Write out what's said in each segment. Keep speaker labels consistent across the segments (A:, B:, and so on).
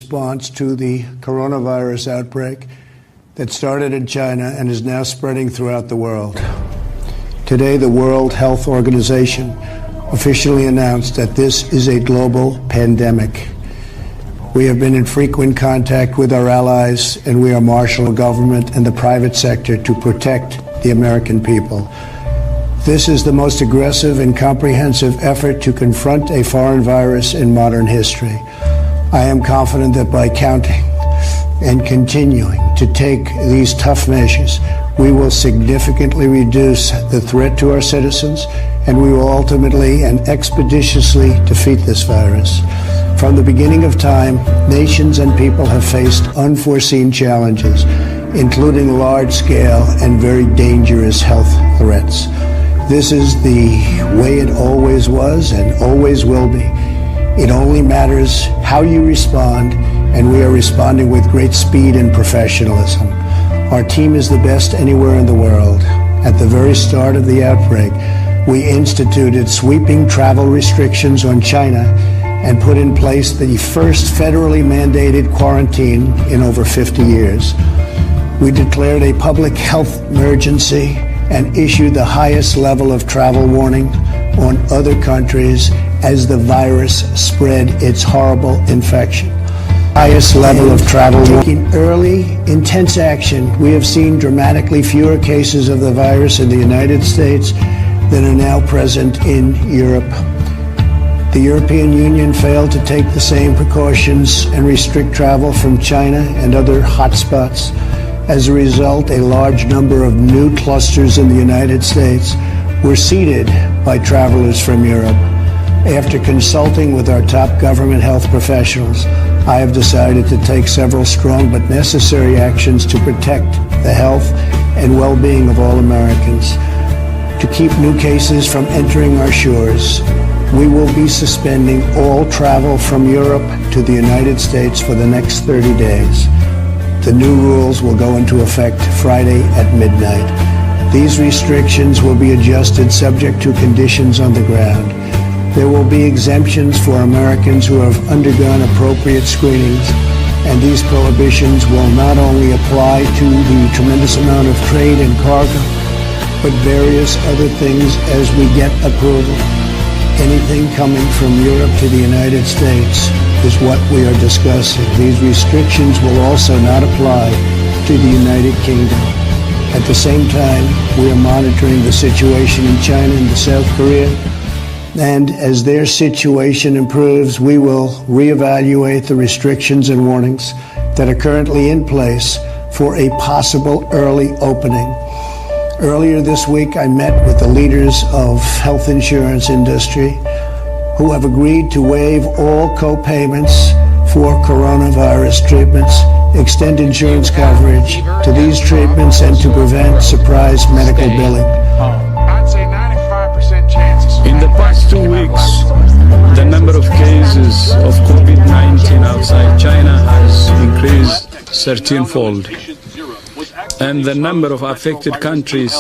A: response to the coronavirus outbreak that started in China and is now spreading throughout the world. Today, the World Health Organization officially announced that this is a global pandemic. We have been in frequent contact with our allies, and we are marshaling government and the private sector to protect the American people. This is the most aggressive and comprehensive effort to confront a foreign virus in modern history. I am confident that by counting and continuing to take these tough measures, we will significantly reduce the threat to our citizens, and we will ultimately and expeditiously defeat this virus. From the beginning of time, nations and people have faced unforeseen challenges, including large-scale and very dangerous health threats. This is the way it always was and always will be. It only matters how you respond, and we are responding with great speed and professionalism. Our team is the best anywhere in the world. At the very start of the outbreak, we instituted sweeping travel restrictions on China and put in place the first federally mandated quarantine in over 50 years. We declared a public health emergency and issued the highest level of travel warning on other countries as the virus spread its horrible infection. Highest level of travel warning. Taking early, intense action, we have seen dramatically fewer cases of the virus in the United States than are now present in Europe. The European Union failed to take the same precautions and restrict travel from China and other hotspots. As a result, a large number of new clusters in the United States were seeded by travelers from Europe. After consulting with our top government health professionals, I have decided to take several strong but necessary actions to protect the health and well-being of all Americans. To keep new cases from entering our shores, we will be suspending all travel from Europe to the United States for the next 30 days. The new rules will go into effect Friday at midnight. These restrictions will be adjusted subject to conditions on the ground. There will be exemptions for Americans who have undergone appropriate screenings, and these prohibitions will not only apply to the tremendous amount of trade and cargo, but various other things as we get approval. Anything coming from Europe to the United States is what we are discussing. These restrictions will also not apply to the United Kingdom. At the same time, we are monitoring the situation in China and South Korea, and as their situation improves, we will reevaluate the restrictions and warnings that are currently in place for a possible early opening. Earlier this week, I met with the leaders of health insurance industry who have agreed to waive all co-payments for coronavirus treatments, extend insurance coverage to these treatments, and to prevent surprise medical billing.
B: In the past 2 weeks, the number of cases of COVID-19 outside China has increased 13-fold, and the number of affected countries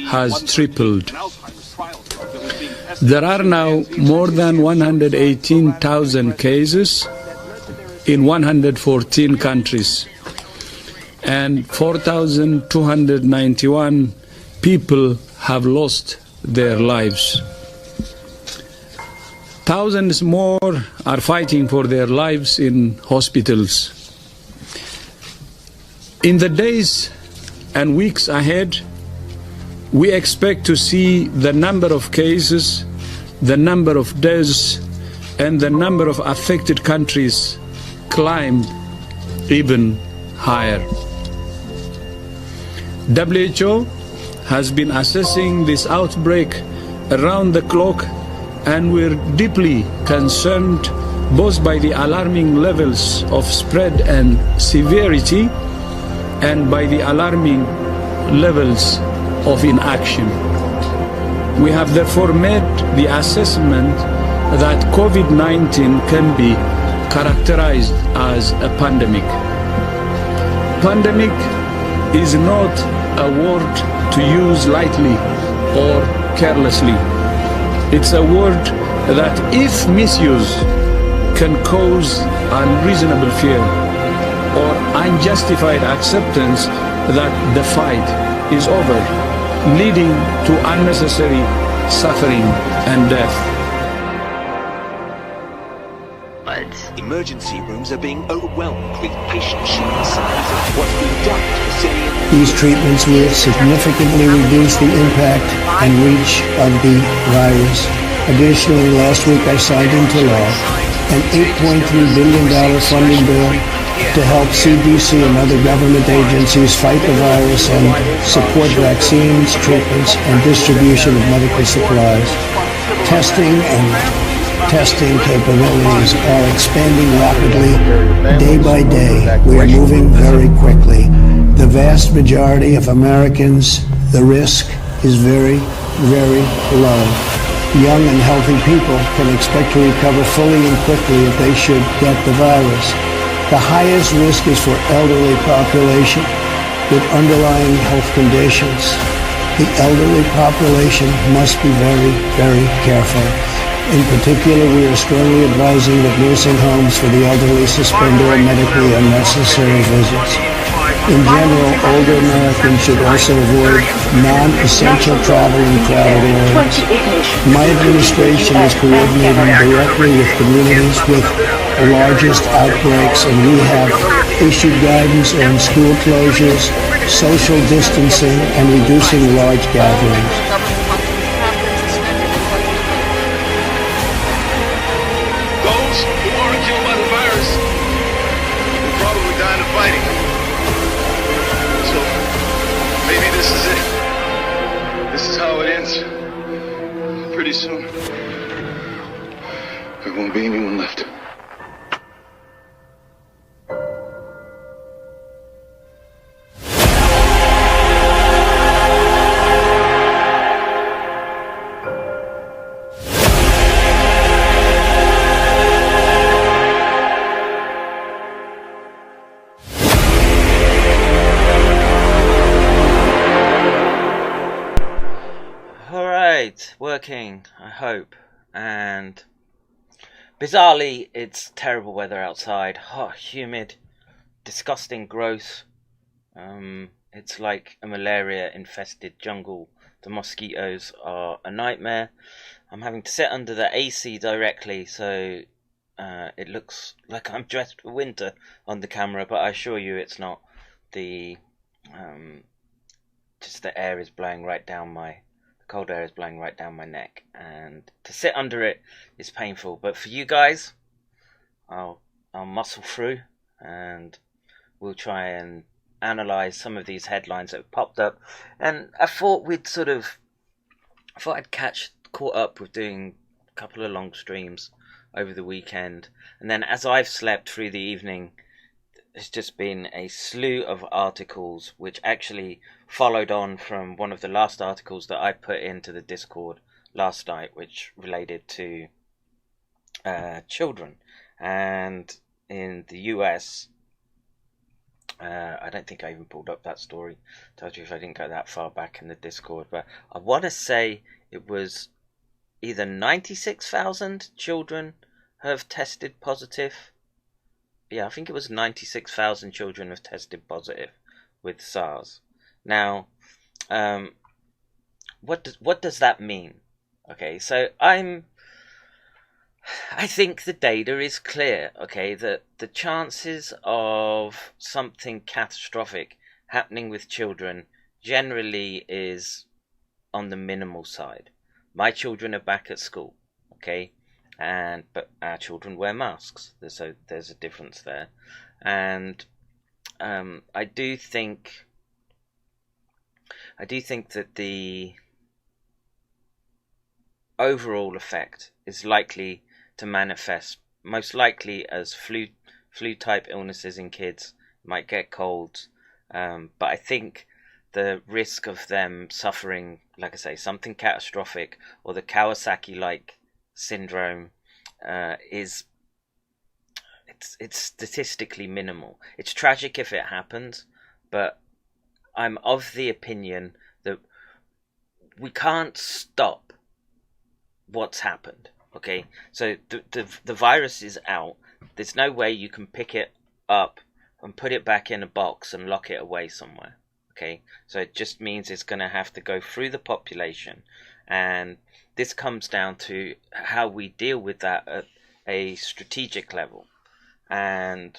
B: has tripled. There are now more than 118,000 cases in 114 countries, and 4,291 people have lost their lives. Thousands more are fighting for their lives in hospitals. In the days and weeks ahead, we expect to see the number of cases, the number of deaths, and the number of affected countries climb even higher. WHO has been assessing this outbreak around the clock, and we're deeply concerned both by the alarming levels of spread and severity and by the alarming levels of inaction. We have therefore made the assessment that COVID-19 can be characterized as a pandemic. Pandemic is not a word to use lightly or carelessly. It's a word that, if misused, can cause unreasonable fear or unjustified acceptance that the fight is over, leading to unnecessary suffering and death.
C: Emergency rooms are being overwhelmed with patients showing signs of what's being done to the Syrian.
A: These treatments will significantly reduce the impact and reach of the virus. Additionally, last week I signed into law an $8.3 billion funding bill to help CDC and other government agencies fight the virus and support vaccines, treatments, and distribution of medical supplies. Testing capabilities are expanding rapidly day by day. We are moving very quickly. The vast majority of Americans, the risk is very, very low. Young and healthy people can expect to recover fully and quickly if they should get the virus. The highest risk is for elderly population with underlying health conditions. The elderly population must be very, very careful. In particular, we are strongly advising that nursing homes for the elderly suspend all medically unnecessary visits. In general, older Americans should also avoid non-essential travel in crowded areas. My administration is coordinating directly with communities with the largest outbreaks, and we have issued guidance on school closures, social distancing, and reducing large gatherings.
D: Those who aren't killed by the virus will probably die in the fighting. So maybe this is it. This is how it ends. Pretty soon, there won't be anyone left.
E: Working, I hope, and bizarrely it's terrible weather outside. Hot, humid, disgusting, gross. It's like a malaria infested jungle. The mosquitoes are a nightmare. I'm having to sit under the AC directly, so it looks like I'm dressed for winter on the camera, but I assure you it's not. The just the air is blowing right down my cold air is blowing right down my neck, and to sit under it is painful. But for you guys, I'll muscle through, and we'll try and analyze some of these headlines that have popped up. And I thought I'd caught up with doing a couple of long streams over the weekend, and then as I've slept through the evening, there's just been a slew of articles which actually followed on from one of the last articles that I put into the Discord last night, which related to children. And in the US, I don't think I even pulled up that story. Told you if I didn't go that far back in the Discord, but I want to say it was either 96,000 children have tested positive. Yeah, I think it was 96,000 children have tested positive with SARS. Now, what does that mean? Okay, so I think the data is clear. Okay, that the chances of something catastrophic happening with children generally is on the minimal side. My children are back at school. Okay. But our children wear masks, so there's a difference there, and I do think that the overall effect is likely to manifest most likely as flu type illnesses in kids. Might get colds, but I think the risk of them suffering, like I say, something catastrophic or the Kawasaki-like syndrome it's statistically minimal. It's tragic if it happens, but I'm of the opinion that we can't stop what's happened. Okay, so the virus is out. There's no way you can pick it up and put it back in a box and lock it away somewhere. Okay, so it just means it's going to have to go through the population, and this comes down to how we deal with that at a strategic level. And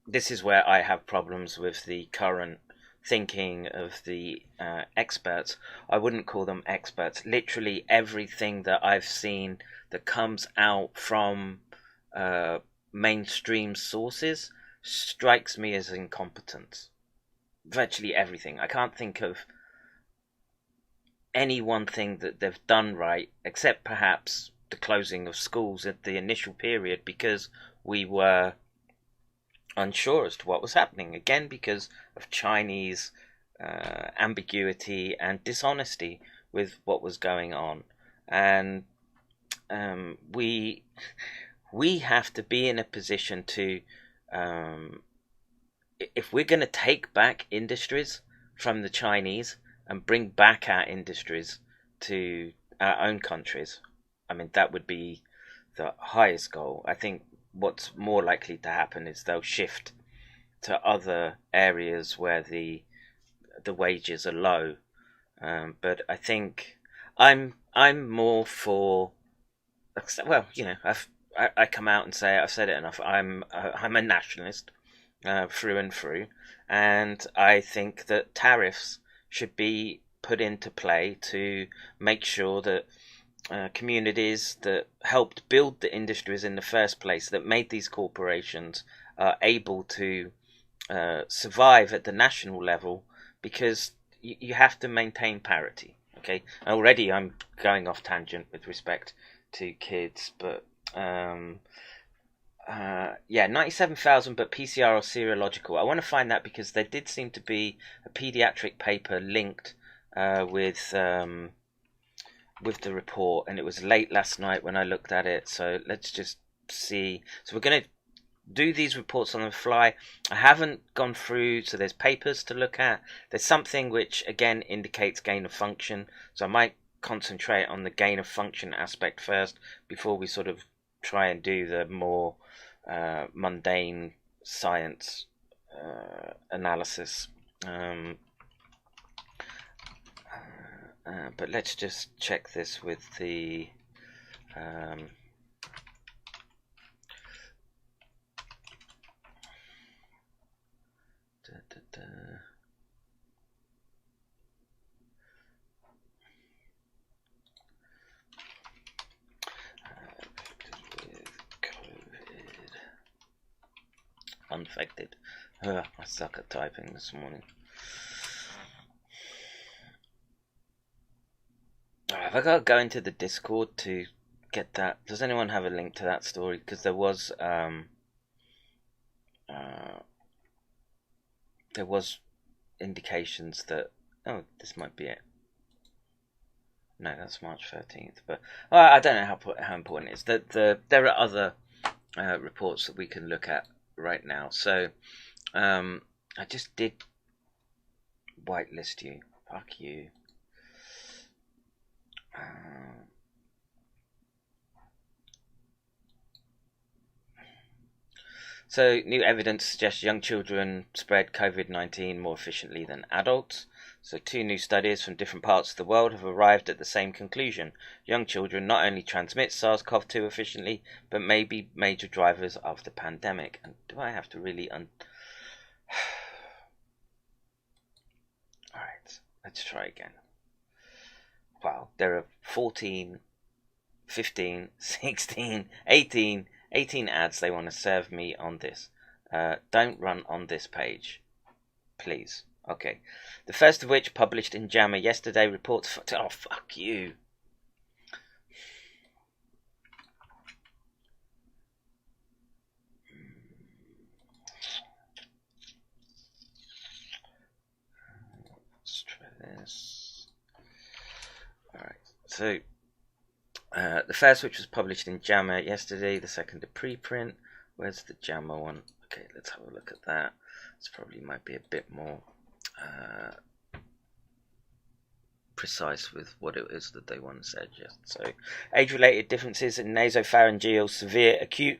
E: this is where I have problems with the current thinking of the experts. I wouldn't call them experts. Literally everything that I've seen that comes out from mainstream sources strikes me as incompetence. Virtually everything. I can't think of any one thing that they've done right, except perhaps the closing of schools at the initial period, because we were unsure as to what was happening, again because of Chinese ambiguity and dishonesty with what was going on. And we have to be in a position to, if we're going to take back industries from the Chinese and bring back our industries to our own countries, I mean, that would be the highest goal. I think what's more likely to happen is they'll shift to other areas where the wages are low. But I think I'm more for, well, you know, I come out and say, I've said it enough, I'm a nationalist through and through, and I think that tariffs should be put into play to make sure that communities that helped build the industries in the first place, that made these corporations able to survive at the national level, because you have to maintain parity. Okay, already I'm going off tangent with respect to kids, but yeah, 97,000, but PCR or serological. I want to find that because there did seem to be a pediatric paper linked with the report, and it was late last night when I looked at it. So let's just see. So we're going to do these reports on the fly. I haven't gone through, so there's papers to look at. There's something which again indicates gain of function, so I might concentrate on the gain of function aspect first before we sort of try and do the more mundane science analysis. But let's just check this with the unaffected. I suck at typing this morning. Have I got to go into the Discord to get that? Does anyone have a link to that story? Because there was indications that, oh, this might be it. No, that's March 13th. But I don't know how important it is. There are other reports that we can look at right now. So I just did whitelist you. Fuck you. So new evidence suggests young children spread COVID-19 more efficiently than adults. So 2 new studies from different parts of the world have arrived at the same conclusion. Young children not only transmit SARS-CoV-2 efficiently, but may be major drivers of the pandemic. And do I have to really Alright, let's try again. Wow, there are 14, 15, 16, 18 ads they want to serve me on this. Don't run on this page, please. Okay. The first of which, published in JAMA yesterday, reports... Oh, fuck you. Let's try this. Alright, so... the first, which was published in JAMA yesterday, the second a preprint. Where's the JAMA one? Okay, let's have a look at that. This probably might be a bit more precise with what it is that they want to suggest. So, age-related differences in nasopharyngeal, severe, acute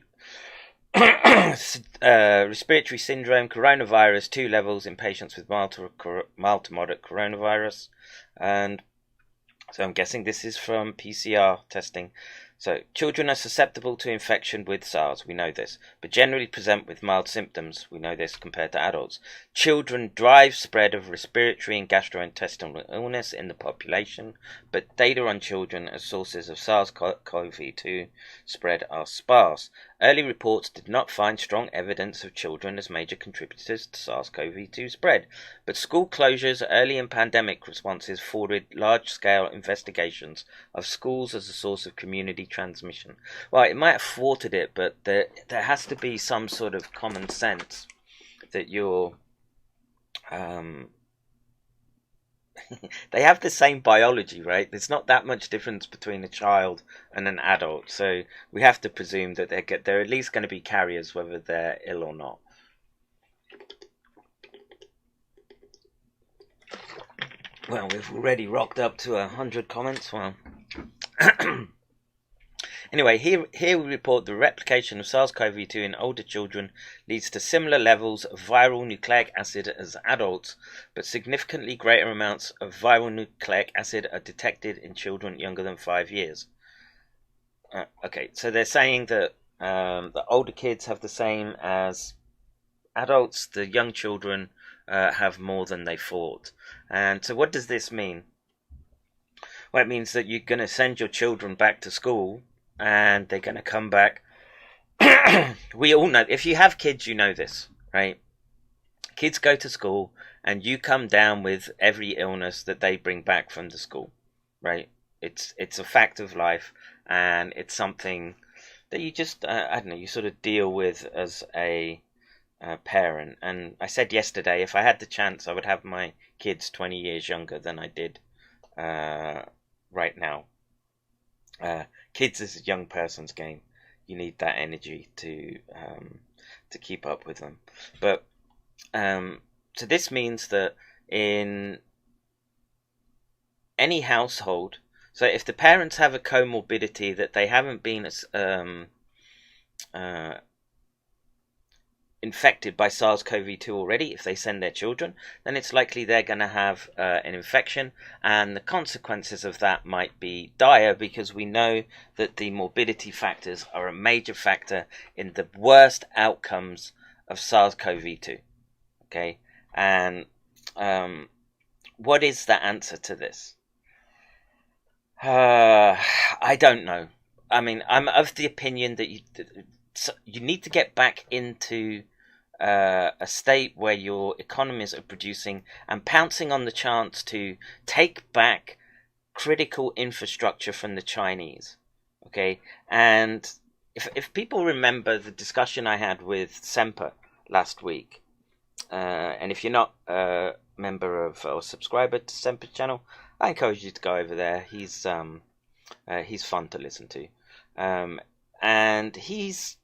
E: respiratory syndrome, coronavirus, 2 levels in patients with mild to moderate coronavirus. And so I'm guessing this is from PCR testing. So, children are susceptible to infection with SARS, we know this, but generally present with mild symptoms, we know this compared to adults. Children drive spread of respiratory and gastrointestinal illness in the population, but data on children as sources of SARS-CoV-2 spread are sparse. Early reports did not find strong evidence of children as major contributors to SARS-CoV-2 spread, but school closures early in pandemic responses forwarded large-scale investigations of schools as a source of community transmission. Well, it might have thwarted it, but there has to be some sort of common sense that you're... they have the same biology, right? There's not that much difference between a child and an adult, so we have to presume that they're at least going to be carriers whether they're ill or not. Well, we've already rocked up to 100 comments. Well, anyway, here we report the replication of SARS-CoV-2 in older children leads to similar levels of viral nucleic acid as adults, but significantly greater amounts of viral nucleic acid are detected in children younger than 5 years. Okay, so they're saying that the older kids have the same as adults, the young children have more than they thought. And so what does this mean? Well, it means that you're going to send your children back to school and they're going to come back. We all know, if you have kids, you know this, right? Kids go to school and you come down with every illness that they bring back from the school, right? It's a fact of life, and it's something that you just, I don't know, you sort of deal with as a parent. And I said yesterday, if I had the chance, I would have my kids 20 years younger than I did right now. Kids is a young person's game. You need that energy to keep up with them. But so this means that in any household, so if the parents have a comorbidity that they haven't been infected by SARS-CoV-2 already, if they send their children, then it's likely they're going to have an infection, and the consequences of that might be dire, because we know that the morbidity factors are a major factor in the worst outcomes of SARS-CoV-2. Okay, and what is the answer to this? I don't know. I mean, I'm of the opinion that you need to get back into a state where your economies are producing and pouncing on the chance to take back critical infrastructure from the Chinese. Okay, and if people remember the discussion I had with Semper last week, and if you're not a member of or subscriber to Semper's channel, I encourage you to go over there. He's fun to listen to, and he's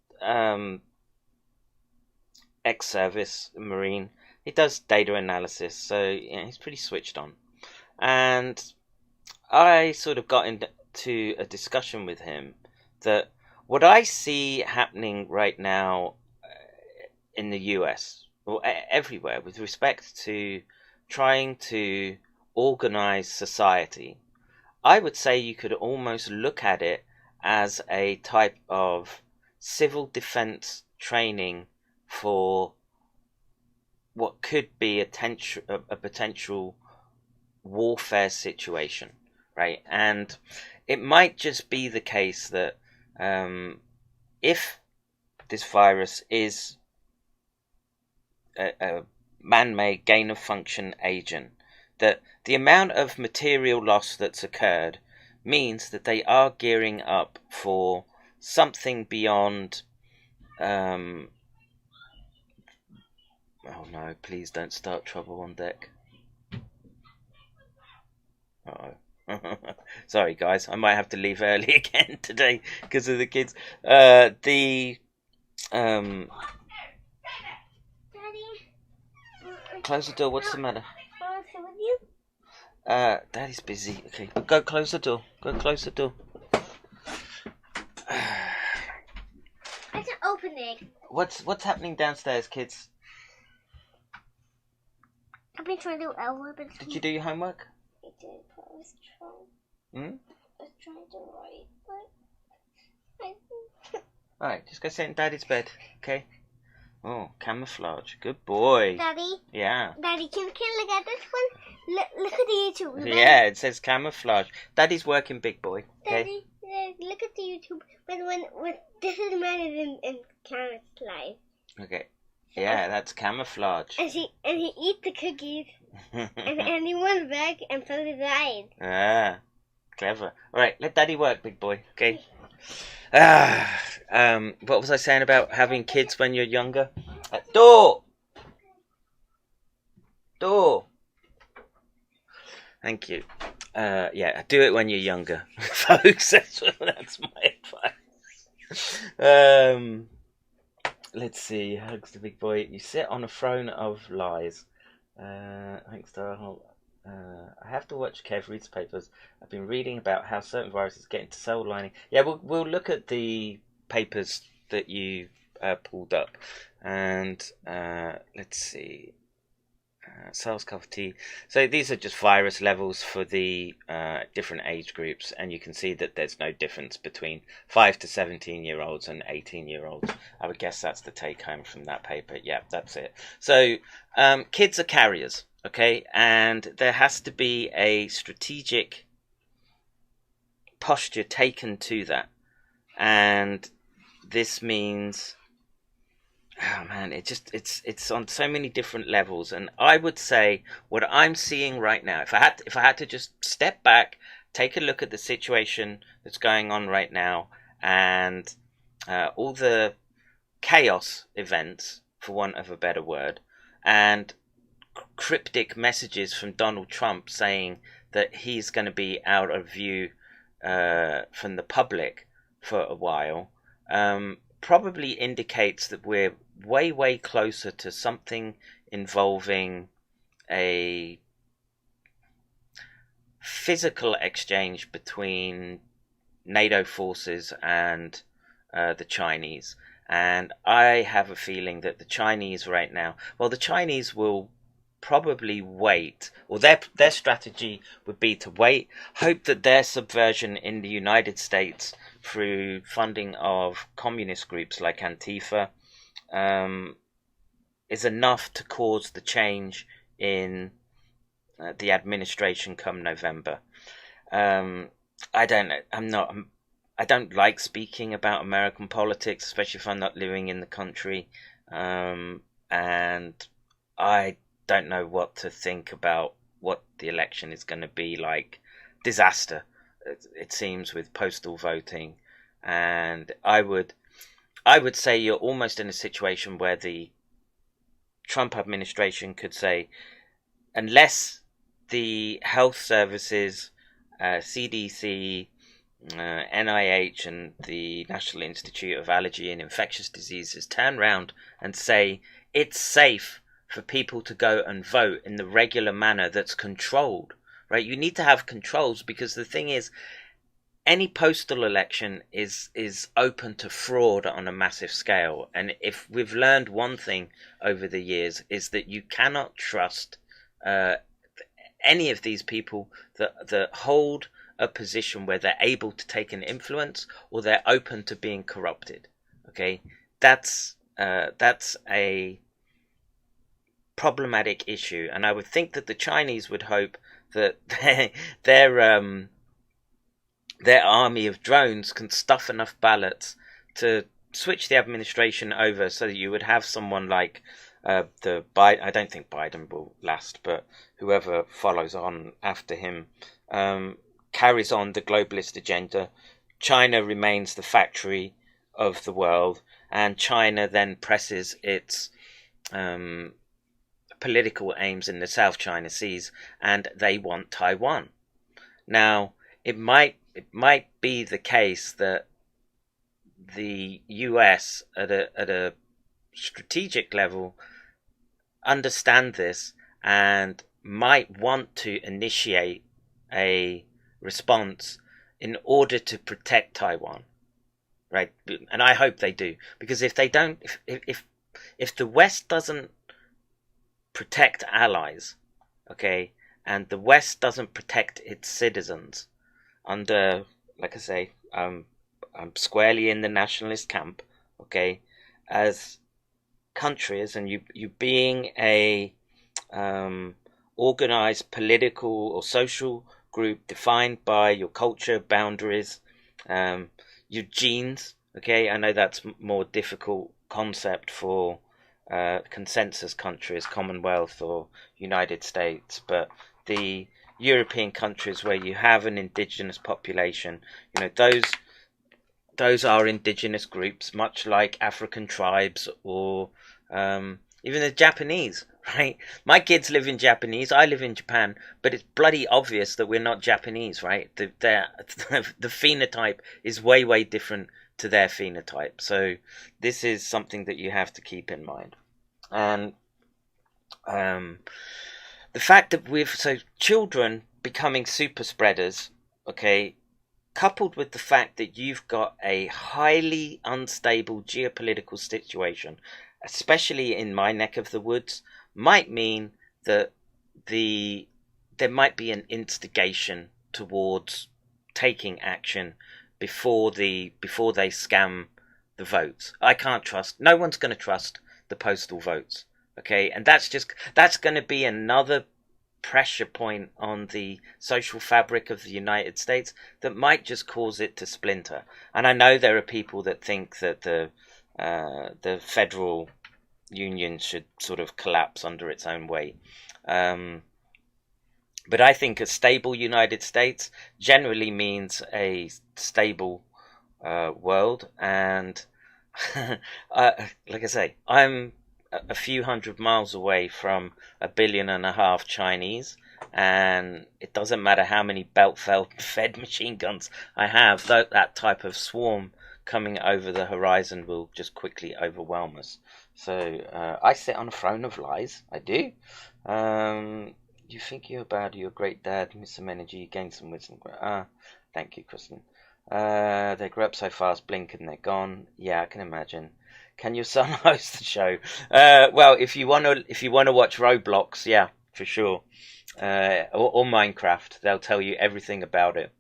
E: ex-service Marine. He does data analysis, so he's pretty switched on. And I sort of got into a discussion with him that what I see happening right now in the US, or everywhere, with respect to trying to organize society, I would say you could almost look at it as a type of civil defense training for what could be a potential warfare situation, right? And it might just be the case that if this virus is a man-made gain-of-function agent, that the amount of material loss that's occurred means that they are gearing up for something beyond oh no, please don't start trouble on deck. Uh-oh. Sorry guys, I might have to leave early again today because of the kids. Daddy. Close the door, what's the matter?
F: Want to sit with you?
E: Daddy's busy. Okay, go close the door. Go close the door.
F: It's an opening.
E: What's happening downstairs, kids?
F: I've been trying to do Elwood.
E: Did you do your homework?
F: I did, but I was trying. I was trying to write, but I.
E: Alright, just go sit in Daddy's bed, okay? Oh, camouflage. Good boy.
F: Daddy.
E: Yeah.
F: Daddy, can look at this one? Look at the YouTube. Daddy.
E: Yeah, it says camouflage. Daddy's working, big boy. Okay.
F: Daddy, look at the YouTube. When this is man is in camouflage.
E: Okay. Yeah, that's camouflage.
F: And he eats the cookies. and he went back and put his eyes.
E: Ah, clever. Alright, let Daddy work, big boy. Okay. What was I saying about having kids when you're younger? Door! Thank you. Yeah, do it when you're younger, folks. That's my advice. Let's see. Hugs the big boy. You sit on a throne of lies. Thanks to I have to watch Kev reads papers. I've been reading about how certain viruses get into cell lining. Yeah, we'll look at the papers that you pulled up, and let's see. SARS-CoV-2. So these are just virus levels for the different age groups, and you can see that there's no difference between 5 to 17-year-olds and 18-year-olds. I would guess that's the take-home from that paper. Yeah, that's it. So kids are carriers, okay, and there has to be a strategic posture taken to that, and this means... Oh man, it's on so many different levels, and I would say what I'm seeing right now, if I had to just step back, take a look at the situation that's going on right now, and all the chaos events, for want of a better word, and cryptic messages from Donald Trump saying that he's going to be out of view from the public for a while, probably indicates that we're way closer to something involving a physical exchange between NATO forces and the Chinese. And I have a feeling that the Chinese right now, well, the Chinese will probably wait, or their strategy would be to wait, hope that their subversion in the United States through funding of communist groups like Antifa is enough to cause the change in the administration come November. I don't know. I don't like speaking about American politics, especially if I'm not living in the country. And I don't know what to think about what the election is going to be like. Disaster, it seems, with postal voting. And I would say you're almost in a situation where the Trump administration could say, unless the health services, CDC, NIH and the National Institute of Allergy and Infectious Diseases turn around and say it's safe for people to go and vote in the regular manner that's controlled, right? You need to have controls, because the thing is, any postal election is open to fraud on a massive scale. And if we've learned one thing over the years, is that you cannot trust any of these people that hold a position where they're able to take an influence or they're open to being corrupted. Okay, that's a problematic issue, and I would think that the Chinese would hope that their army of drones can stuff enough ballots to switch the administration over, so that you would have someone like I don't think Biden will last, but whoever follows on after him carries on the globalist agenda. China remains the factory of the world, and China then presses its political aims in the South China Seas, and they want Taiwan. Now, it might be the case that the US at a strategic level understand this and might want to initiate a response in order to protect Taiwan, right? And I hope they do, because if they don't, if the West doesn't protect allies, okay, and the West doesn't protect its citizens under, like I say, I'm squarely in the nationalist camp, okay, as countries, and you being a organized political or social group defined by your culture, boundaries, your genes, okay. I know that's more difficult concept for consensus countries, Commonwealth or United States, but the European countries where you have an indigenous population, you know, those are indigenous groups, much like African tribes or even the Japanese, right? My kids live in Japanese, I live in Japan, but it's bloody obvious that we're not Japanese, right? The phenotype is way, way different to their phenotype. So this is something that you have to keep in mind. And the fact that children becoming super spreaders, okay, coupled with the fact that you've got a highly unstable geopolitical situation, especially in my neck of the woods, might mean that there might be an instigation towards taking action before they scam the votes. No one's going to trust the postal votes, okay, and that's going to be another pressure point on the social fabric of the United States that might just cause it to splinter. And I know there are people that think that the federal union should sort of collapse under its own weight. But I think a stable United States generally means a stable world. And like I say, I'm a few hundred miles away from 1.5 billion Chinese, and it doesn't matter how many belt-fed machine guns I have, that type of swarm coming over the horizon will just quickly overwhelm us. So I sit on a throne of lies, I do. You think you're bad, you're a great dad, miss some energy, gain some wisdom. Thank you, Kristen. They grow up so fast, blink and they're gone. Yeah, I can imagine. Can your son host the show? Well, if you want to watch Roblox, yeah, for sure. Or Minecraft, they'll tell you everything about it.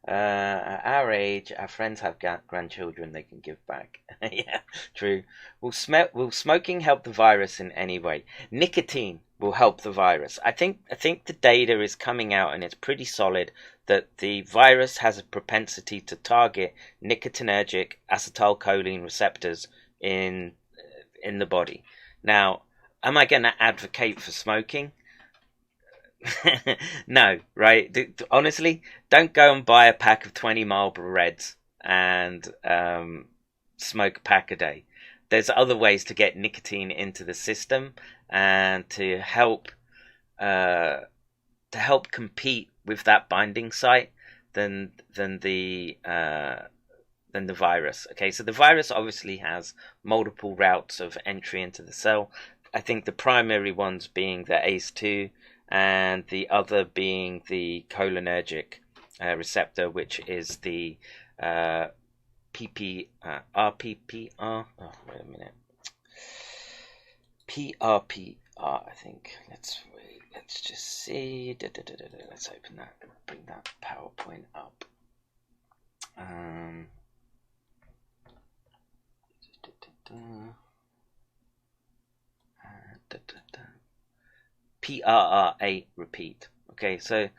E: At our age, our friends have grandchildren they can give back. Yeah, true. Will smoking help the virus in any way? Nicotine will help the virus. I think the data is coming out, and it's pretty solid that the virus has a propensity to target nicotinergic acetylcholine receptors in the body. Now, am I going to advocate for smoking? No, right? Honestly, don't go and buy a pack of 20 Marlboro Reds and smoke a pack a day. There's other ways to get nicotine into the system and to help compete with that binding site than the virus. Okay, so the virus obviously has multiple routes of entry into the cell. I think the primary ones being the ACE2 and the other being the cholinergic receptor, which is the RPPR. Oh, wait a minute. PRPR, I think. Let's just see. Let's open that. Bring that PowerPoint up. PRRA repeat. Okay, so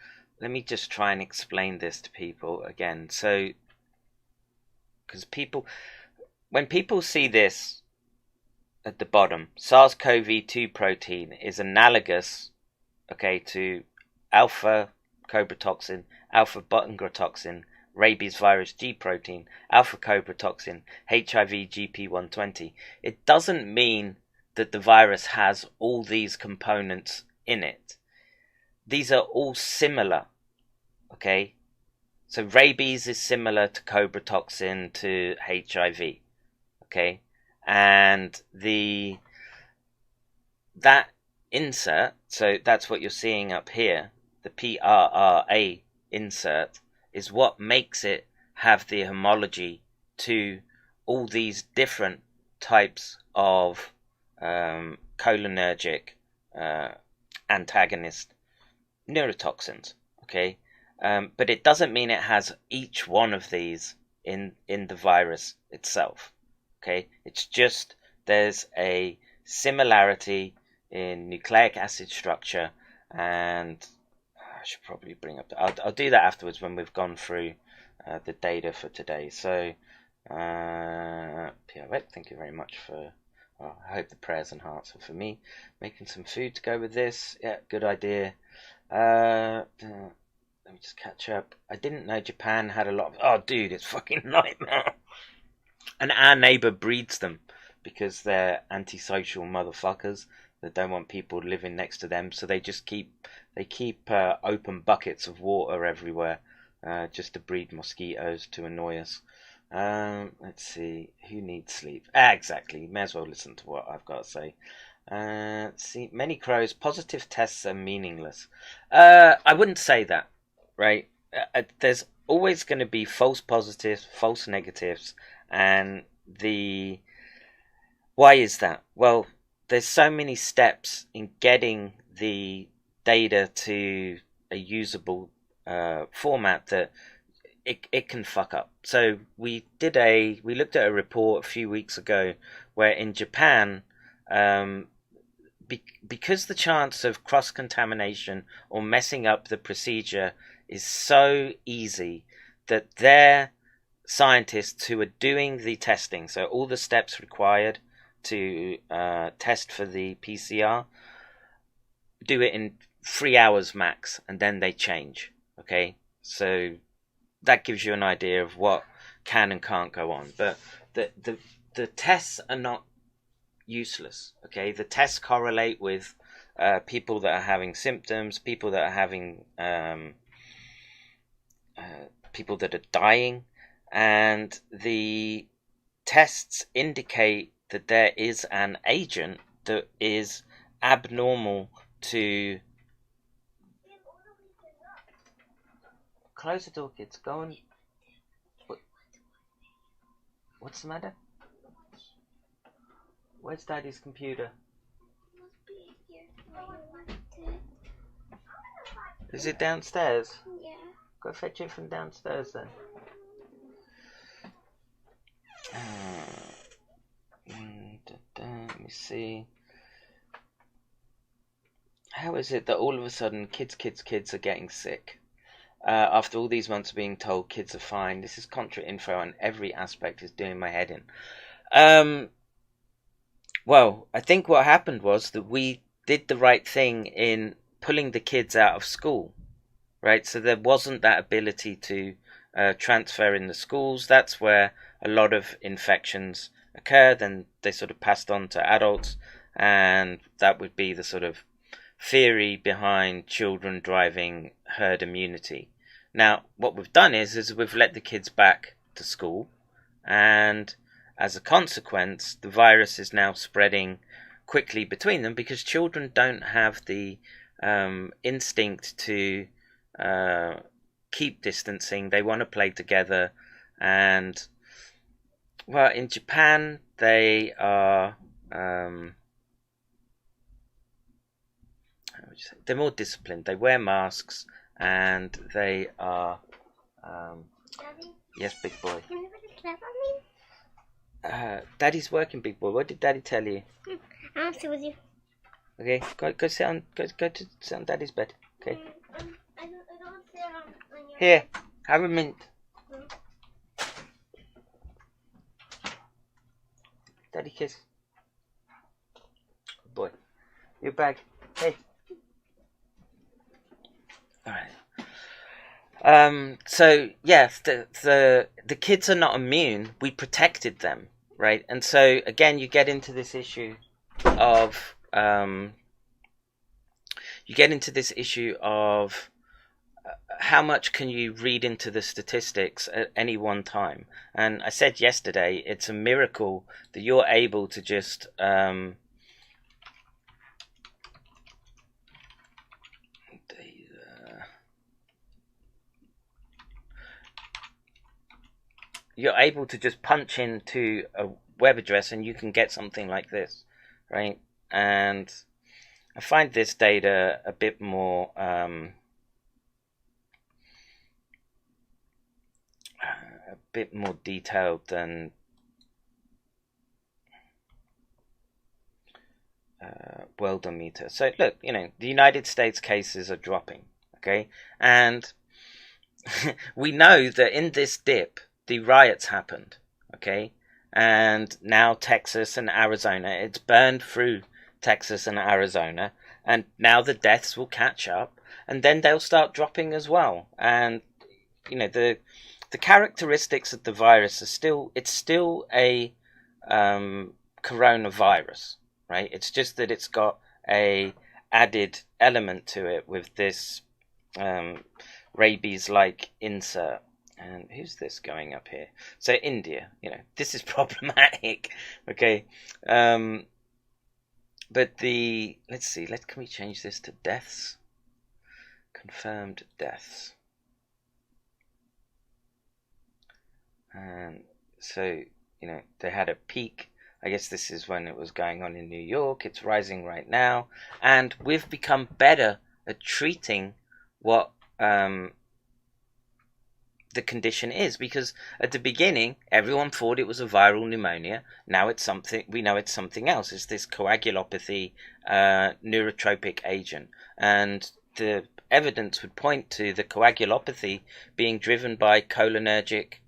E: let me just try and explain this to people again. So, because when people see this at the bottom, SARS-CoV-2 protein is analogous, okay, to alpha cobra toxin, alpha buttongrotoxin, rabies virus G protein, alpha cobra toxin, HIV GP120. It doesn't mean that the virus has all these components in it. These are all similar, okay? So rabies is similar to cobra toxin to HIV, okay? And that insert, so that's what you're seeing up here, the PRRA insert, is what makes it have the homology to all these different types of cholinergic antagonist neurotoxins. Okay, but it doesn't mean it has each one of these in the virus itself. Okay, it's just there's a similarity in nucleic acid structure, and I should probably bring up. I'll do that afterwards when we've gone through the data for today. So, Pierre, thank you very much for. Well, I hope the prayers and hearts are for me. Making some food to go with this. Yeah, good idea. Let me just catch up. I didn't know Japan had a lot of... Oh, dude, it's fucking nightmare. And our neighbour breeds them because they're antisocial motherfuckers that don't want people living next to them. So they just keep open buckets of water everywhere just to breed mosquitoes to annoy us. Let's see, who needs sleep? Exactly, may as well listen to what I've got to say. Let's see, many crows, positive tests are meaningless. I wouldn't say that, right? There's always going to be false positives, false negatives, and why is that? Well, there's so many steps in getting the data to a usable format that it can fuck up. So we looked at a report a few weeks ago where in Japan, because the chance of cross-contamination or messing up the procedure is so easy, that their scientists who are doing the testing, so all the steps required to test for the PCR, do it in 3 hours max, and then they change. Okay, so that gives you an idea of what can and can't go on. But the tests are not useless. Okay, the tests correlate with people that are having symptoms, people that are having people that are dying, and the tests indicate that there is an agent that is abnormal to... Close the door, kids. Go on. What's the matter? Where's Daddy's computer? Is it downstairs?
F: Yeah.
E: Go fetch it from downstairs then. Let me see. How is it that all of a sudden kids are getting sick? After all these months of being told kids are fine. This is contra info on every aspect, is doing my head in. Well, I think what happened was that we did the right thing in pulling the kids out of school, right? So there wasn't that ability to transfer in the schools. That's where a lot of infections occurred, and they sort of passed on to adults, and that would be the sort of theory behind children driving herd immunity. Now, what we've done is we've let the kids back to school, and as a consequence, the virus is now spreading quickly between them because children don't have the instinct to keep distancing. They want to play together, and well, in Japan they are they're more disciplined. They wear masks, and they are
F: Daddy?
E: yes, big boy.
F: Can you put a clap on me?
E: Daddy's working, big boy. What did Daddy tell you?
F: I want to sit with you.
E: Okay, go sit on sit on Daddy's bed. Okay.
F: I don't want to sit on your...
E: Here, have a mint. Daddy kiss. Good boy. Your bag. Hey. Alright. So yes, the kids are not immune. We protected them, right? And so again, you get into this issue of how much can you read into the statistics at any one time. And I said yesterday, it's a miracle that you're able to just you're able to just punch into a web address and you can get something like this, right? And I find this data a bit more detailed than Worldometer. So look, the United States cases are dropping, okay, and we know that in this dip the riots happened, okay, and now Texas and Arizona, it's burned through Texas and Arizona, and now the deaths will catch up, and then they'll start dropping as well. And the characteristics of the virus are still a coronavirus, right? It's just that it's got a added element to it with this rabies-like insert. And who's this going up here? So India, this is problematic. Okay. But let's see, can we change this to deaths? Confirmed deaths. And so, they had a peak. I guess this is when it was going on in New York. It's rising right now. And we've become better at treating what the condition is, because at the beginning everyone thought it was a viral pneumonia. Now we know it's something else. It's this coagulopathy neurotropic agent, and the evidence would point to the coagulopathy being driven by cholinergic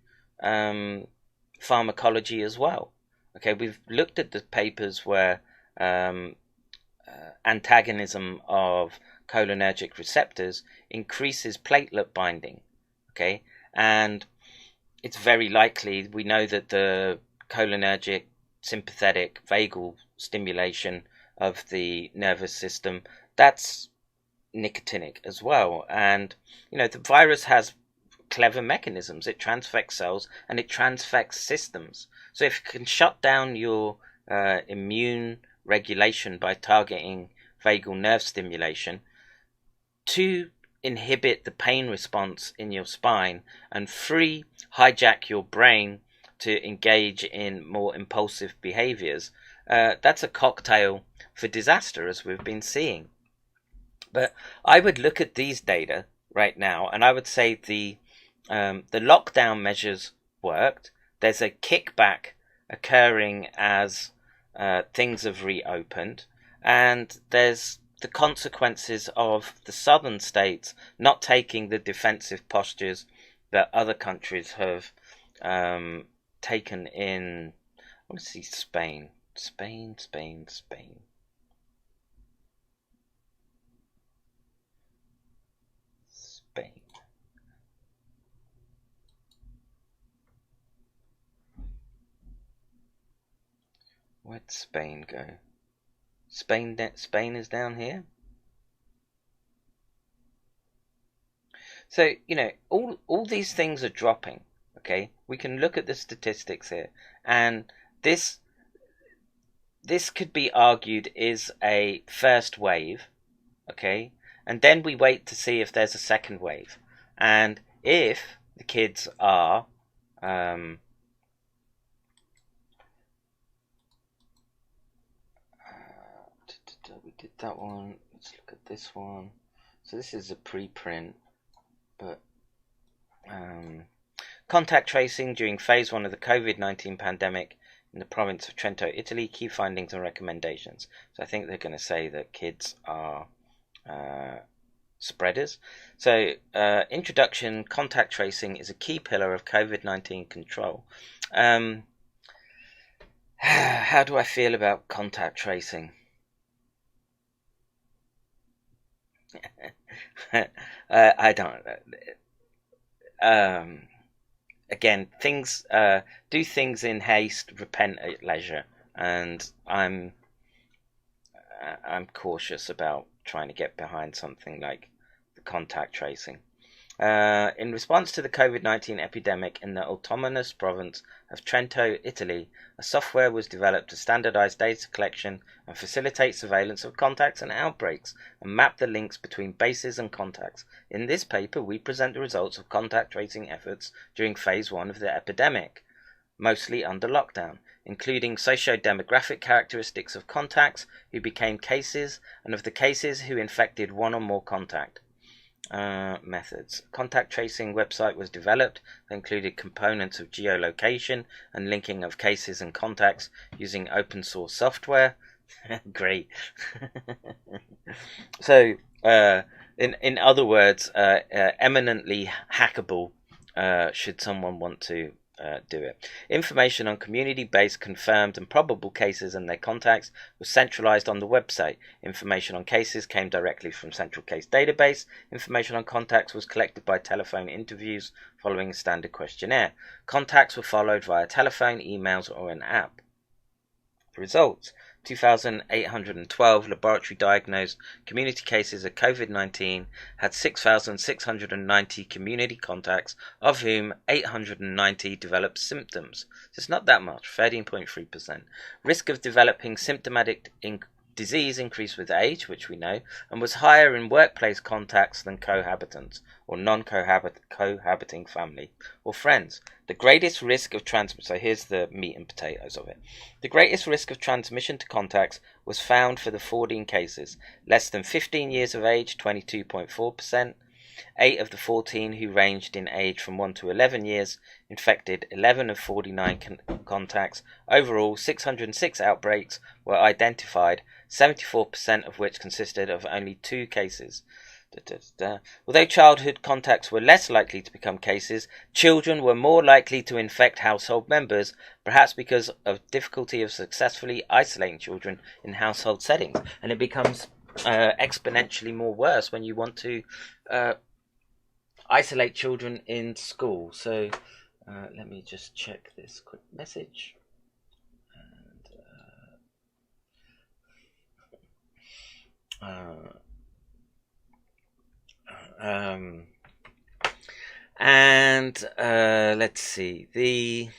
E: pharmacology as well. Okay, we've looked at the papers where antagonism of cholinergic receptors increases platelet binding. Okay, and it's very likely, we know that the cholinergic sympathetic vagal stimulation of the nervous system, that's nicotinic as well. And the virus has clever mechanisms. It transfects cells and it transfects systems. So if you can shut down your immune regulation by targeting vagal nerve stimulation to inhibit the pain response in your spine, and hijack your brain to engage in more impulsive behaviors, that's a cocktail for disaster, as we've been seeing. But I would look at these data right now, and I would say the lockdown measures worked. There's a kickback occurring as things have reopened, and there's the consequences of the southern states not taking the defensive postures that other countries have taken in. I want to see Spain. Spain. Where'd Spain go? Spain is down here. So, all these things are dropping, okay? We can look at the statistics here, and this could be argued is a first wave, okay? And then we wait to see if there's a second wave. And if the kids are we did that one. Let's look at this one. So this is a preprint, but contact tracing during phase 1 of the COVID-19 pandemic in the province of Trento, Italy. Key findings and recommendations. So I think they're going to say that kids are spreaders. So introduction: contact tracing is a key pillar of COVID-19 control. How do I feel about contact tracing? I don't. Again, things do things in haste, repent at leisure, and I'm cautious about trying to get behind something like the contact tracing. In response to the COVID-19 epidemic in the autonomous province of Trento, Italy, a software was developed to standardize data collection and facilitate surveillance of contacts and outbreaks, and map the links between bases and contacts. In this paper, we present the results of contact tracing efforts during phase 1 of the epidemic. mostly under lockdown, including socio-demographic characteristics of contacts who became cases and of the cases who infected one or more contact. Methods. Contact tracing website was developed that included components of geolocation and linking of cases and contacts using open source software. Great. So, in other words, eminently hackable should someone want to do it. Information on community-based confirmed and probable cases and their contacts was centralized on the website. Information on cases came directly from central case database. Information on contacts was collected by telephone interviews following a standard questionnaire. Contacts were followed via telephone, emails, or an app. The results: 2,812 laboratory diagnosed community cases of COVID-19 had 6,690 community contacts, of whom 890 developed symptoms. So it's not that much, 13.3%. Risk of developing symptomatic disease increased with age, which we know, and was higher in workplace contacts than cohabitants or non-cohabiting family or friends. The greatest risk of transmission, so here's the meat and potatoes of it. The greatest risk of transmission to contacts was found for the 14 cases. Less than 15 years of age, 22.4%. 8 of the 14 who ranged in age from 1 to 11 years infected 11 of 49 contacts. Overall, 606 outbreaks were identified, 74% of which consisted of only 2 cases. Although childhood contacts were less likely to become cases, children were more likely to infect household members, perhaps because of difficulty of successfully isolating children in household settings. And it becomes exponentially more worse when you want to isolate children in school. So let me just check this quick message. Let's see.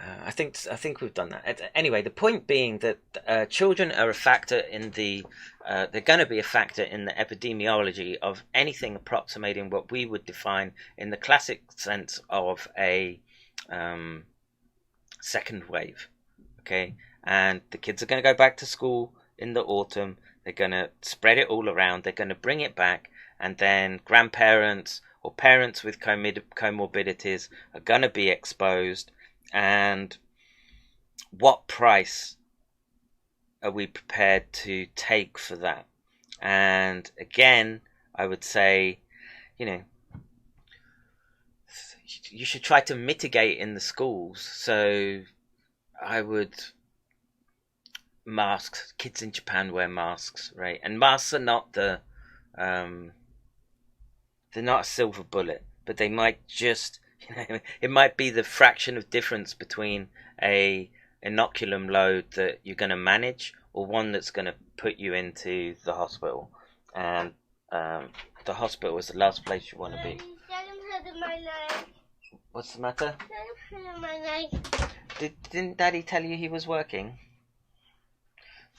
E: I think we've done that. Anyway, the point being that children are a factor in they're going to be a factor in the epidemiology of anything approximating what we would define in the classic sense of a second wave. Okay, and the kids are going to go back to school in the autumn. They're going to spread it all around. They're going to bring it back, and then grandparents or parents with comorbidities are going to be exposed. And what price are we prepared to take for that? And again, I would say, you should try to mitigate in the schools. So I would masks. Kids in Japan wear masks, right? And masks are not they're not a silver bullet, but they might just, it might be the fraction of difference between a inoculum load that you're going to manage or one that's going to put you into the hospital. And the hospital is the last place you want to be. What's the matter? Didn't Daddy tell you he was working?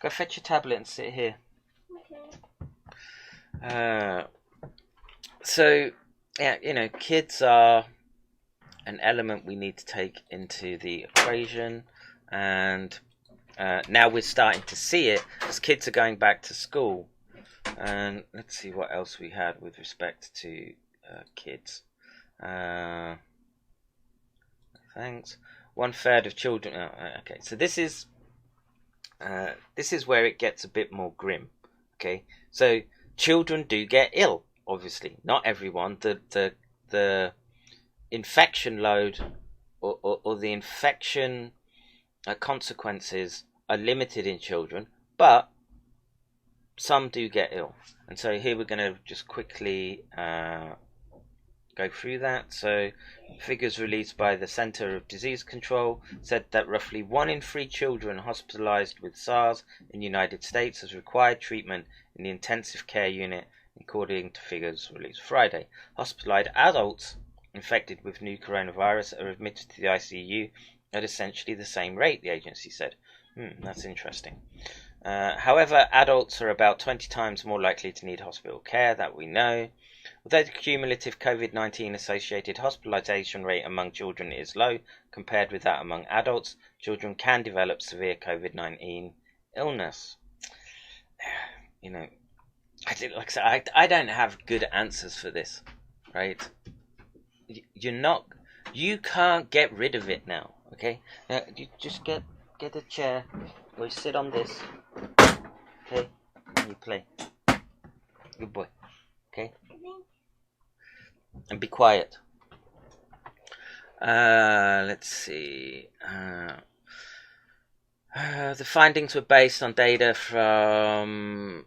E: Go fetch your tablet and sit here. Okay. So, yeah, kids are an element we need to take into the equation, and now we're starting to see it as kids are going back to school. And let's see what else we had with respect to kids. Thanks. 1/3 of children. Okay, so this is where it gets a bit more grim. Okay, so children do get ill. Obviously, not everyone. The infection load or the infection consequences are limited in children, but some do get ill. And so here we're going to just quickly go through that. So figures released by the Center of Disease Control said that roughly 1 in 3 children hospitalized with SARS in the United States has required treatment in the intensive care unit, according to figures released Friday. Hospitalized adults infected with new coronavirus are admitted to the ICU at essentially the same rate, the agency said. That's interesting. However, adults are about 20 times more likely to need hospital care, that we know. Although the cumulative COVID-19 associated hospitalization rate among children is low compared with that among adults, children can develop severe COVID-19 illness. You know, I don't have good answers for this, right? You can't get rid of it now, okay? Now, you just get a chair, or you sit on this, okay, and you play. Good boy, okay? And be quiet. Let's see. The findings were based on data from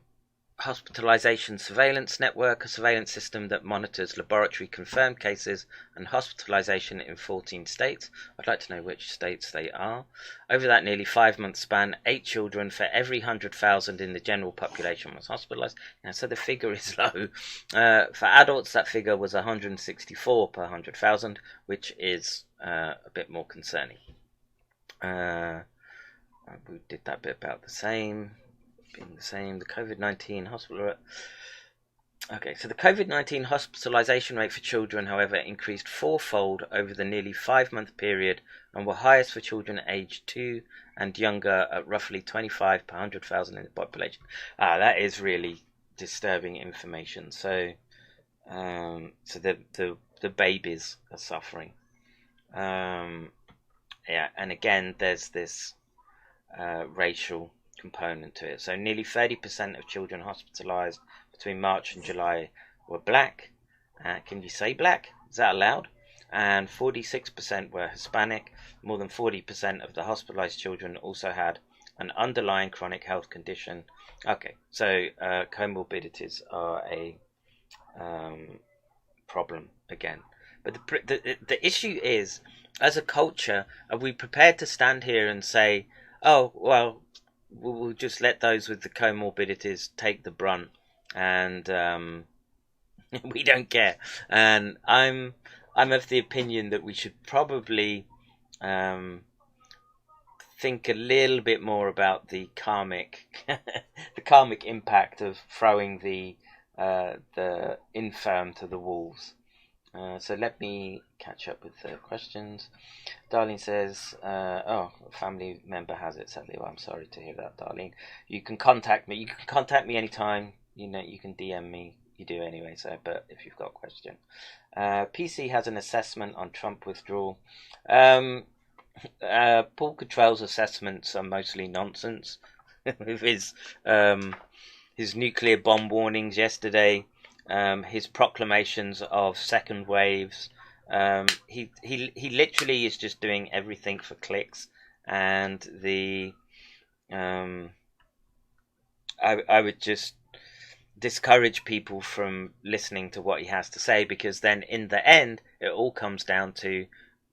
E: Hospitalization Surveillance Network, a surveillance system that monitors laboratory confirmed cases and hospitalization in 14 states. I'd like to know which states they are. Over that nearly 5-month span, 8 children for every 100,000 in the general population was hospitalized. Now, so the figure is low. For adults, that figure was 164 per 100,000, which is a bit more concerning. We did that bit about the same. Being the same, the COVID-19 hospital. Okay, so the COVID-19 hospitalization rate for children, however, increased 4-fold over the nearly 5-month period and were highest for children aged 2 and younger at roughly 25 per 100,000 in the population. That is really disturbing information. So, the babies are suffering. Yeah, and again, there's this racial component to it. So nearly 30% of children hospitalized between March and July were black. Can you say black? Is that allowed? And 46% were Hispanic. More than 40% of the hospitalized children also had an underlying chronic health condition. Okay, so comorbidities are a problem again. But the issue is, as a culture, are we prepared to stand here and say, oh, well, we'll just let those with the comorbidities take the brunt, and we don't care? And I'm of the opinion that we should probably think a little bit more about the karmic impact of throwing the infirm to the wolves. So let me catch up with the questions. Darlene says, a family member has it, sadly. Well, I'm sorry to hear that, Darlene. You can contact me. You can contact me anytime. You know, you can DM me. You do anyway, so, but if you've got a question. PC has an assessment on Trump withdrawal. Paul Cottrell's assessments are mostly nonsense. With his nuclear bomb warnings yesterday, his proclamations of second waves, he literally is just doing everything for clicks, and I would just discourage people from listening to what he has to say, because then in the end it all comes down to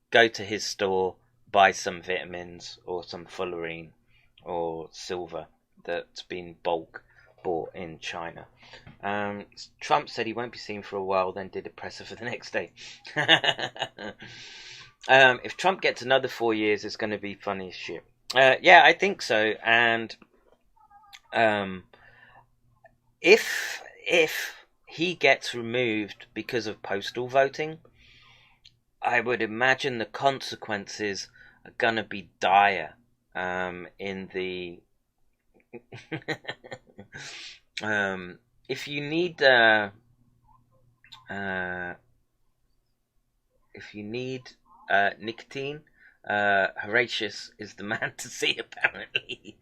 E: go to his store, buy some vitamins or some fullerene or silver that's been bulk bought in China. Trump said he won't be seen for a while, then did a presser for the next day. If Trump gets another 4 years, it's going to be funny as shit. Yeah, I think so. And if he gets removed because of postal voting, I would imagine the consequences are going to be dire. In the if you need nicotine, Horatius is the man to see, apparently.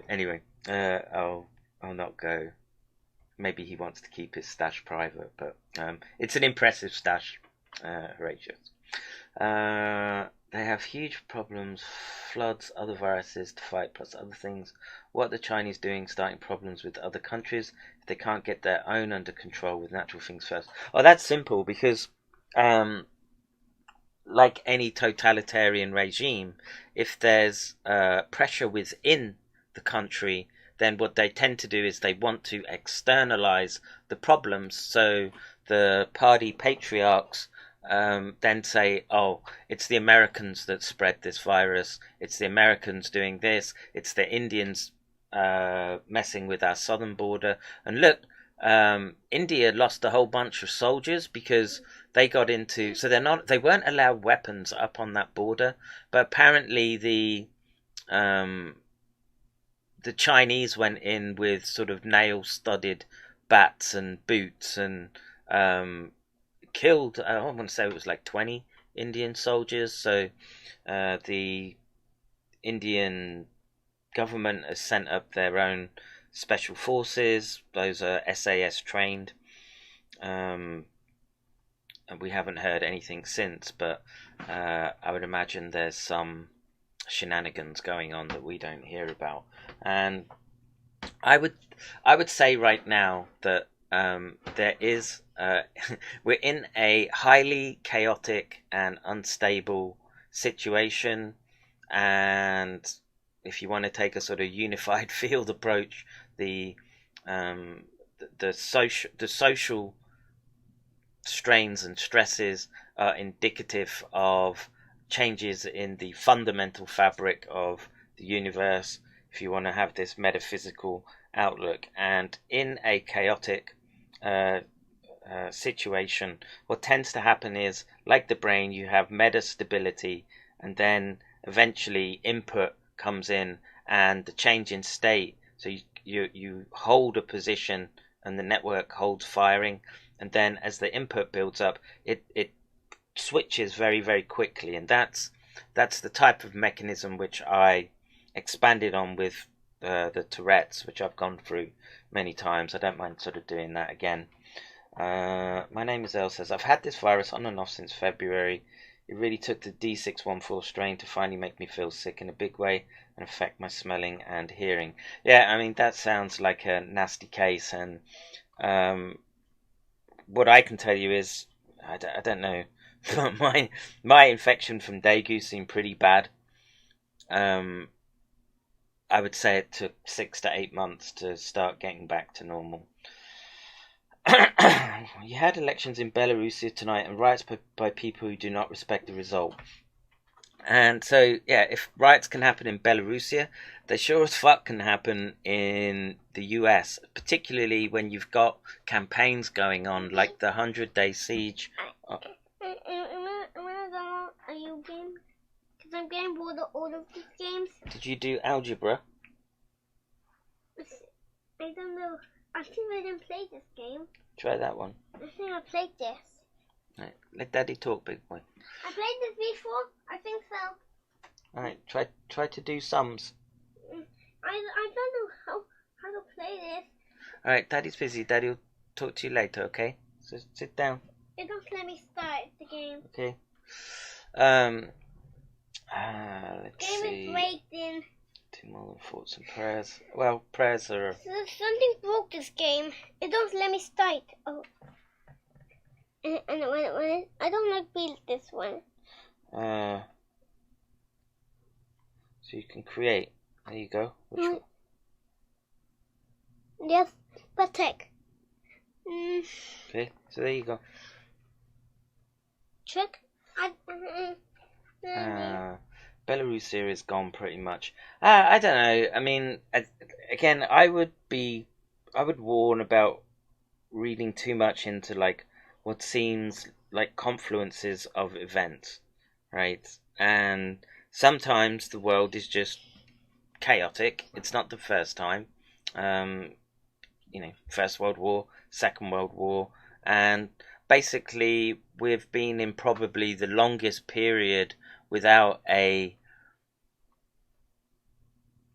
E: Anyway, I'll not go. Maybe he wants to keep his stash private, but it's an impressive stash, Horatius. They have huge problems, floods, other viruses to fight, plus other things. What are the Chinese doing, starting problems with other countries if they can't get their own under control with natural things first? Oh, that's simple, because like any totalitarian regime, if there's pressure within the country, then what they tend to do is they want to externalize the problems. So the party patriarchs then say, oh, it's the Americans that spread this virus, it's the Americans doing this, it's the Indians messing with our southern border, and look, India lost a whole bunch of soldiers because they got into, so they weren't allowed weapons up on that border, but apparently the Chinese went in with sort of nail-studded bats and boots and killed, I want to say it was like 20 Indian soldiers. So the Indian government has sent up their own special forces. Those are SAS trained. And we haven't heard anything since, but I would imagine there's some shenanigans going on that we don't hear about. And I would say right now that there is we're in a highly chaotic and unstable situation, and if you want to take a sort of unified field approach, the social strains and stresses are indicative of changes in the fundamental fabric of the universe, if you want to have this metaphysical outlook. And in a chaotic situation, what tends to happen is, like the brain, you have metastability, and then eventually input comes in and the change in state. So you hold a position and the network holds firing, and then as the input builds up, it switches very, very quickly. And that's the type of mechanism which I expanded on with the Tourette's, which I've gone through many times. I don't mind sort of doing that again. My name is El says, I've had this virus on and off since February. It really took the D614 strain to finally make me feel sick in a big way and affect my smelling and hearing. Yeah, I mean, that sounds like a nasty case. And what I can tell you is, I don't know, but my infection from dengue seemed pretty bad. I would say it took 6 to 8 months to start getting back to normal. You had elections in Belarus tonight and riots by people who do not respect the result. And so, yeah, if riots can happen in Belarus, they sure as fuck can happen in the US, particularly when you've got campaigns going on like the 100-day siege.
F: Are you game? Because I'm getting bored of all of these games.
E: Did you do algebra?
F: I don't know. I think I didn't play this game.
E: Try that one.
F: I think I played this.
E: Right, let Daddy talk, big boy.
F: I played this before. I think so.
E: Alright, try to do sums.
F: I don't know how to play this.
E: Alright, Daddy's busy. Daddy will talk to you later, okay? So sit down.
F: It don't let me start the game.
E: Okay. Let's
F: Game
E: see.
F: is breaking.
E: Two more than thoughts and prayers. Well, prayers are...
F: So something broke this game. It don't let me start. Oh. And when I don't like build this one.
E: So you can create. There you go. Which one?
F: Yes, protect.
E: Okay, so there you go.
F: Check.
E: Belarus here is gone pretty much. I don't know. I mean, again, I would warn about reading too much into like what seems like confluences of events, right? And sometimes the world is just chaotic. It's not the first time. First World War, Second World War, and basically we've been in probably the longest period without a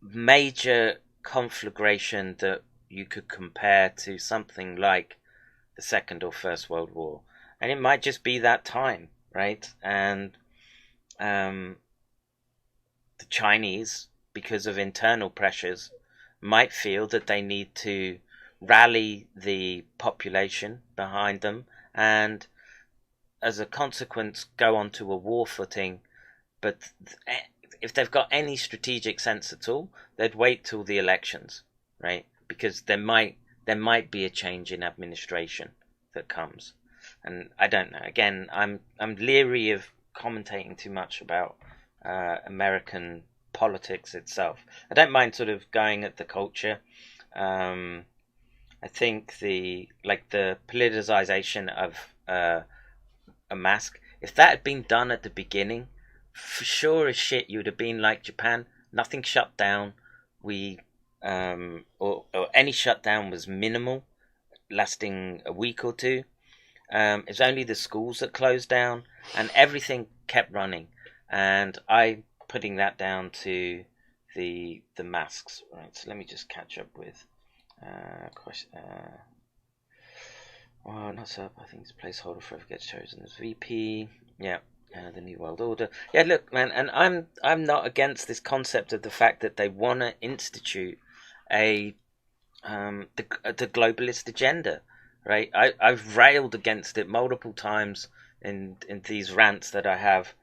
E: major conflagration that you could compare to something like the Second or First World War. And it might just be that time, right? And the Chinese, because of internal pressures, might feel that they need to rally the population behind them and as a consequence go onto a war footing. But if they've got any strategic sense at all, they'd wait till the elections, right? Because there might be a change in administration that comes. And I don't know. Again, I'm leery of commentating too much about American politics itself. I don't mind sort of going at the culture. And I think the politicization of a mask, if that had been done at the beginning, for sure as shit you would have been like Japan. Nothing shut down. We or any shutdown was minimal, lasting a week or two. It's only the schools that closed down, and everything kept running. And I'm putting that down to the masks. Right. So let me just catch up with question. Well, not so. I think it's placeholder forever gets chosen as VP. Yeah. The New World Order. Yeah, look, man, and I'm not against this concept of the fact that they want to institute the globalist agenda, right? I've railed against it multiple times in these rants that I have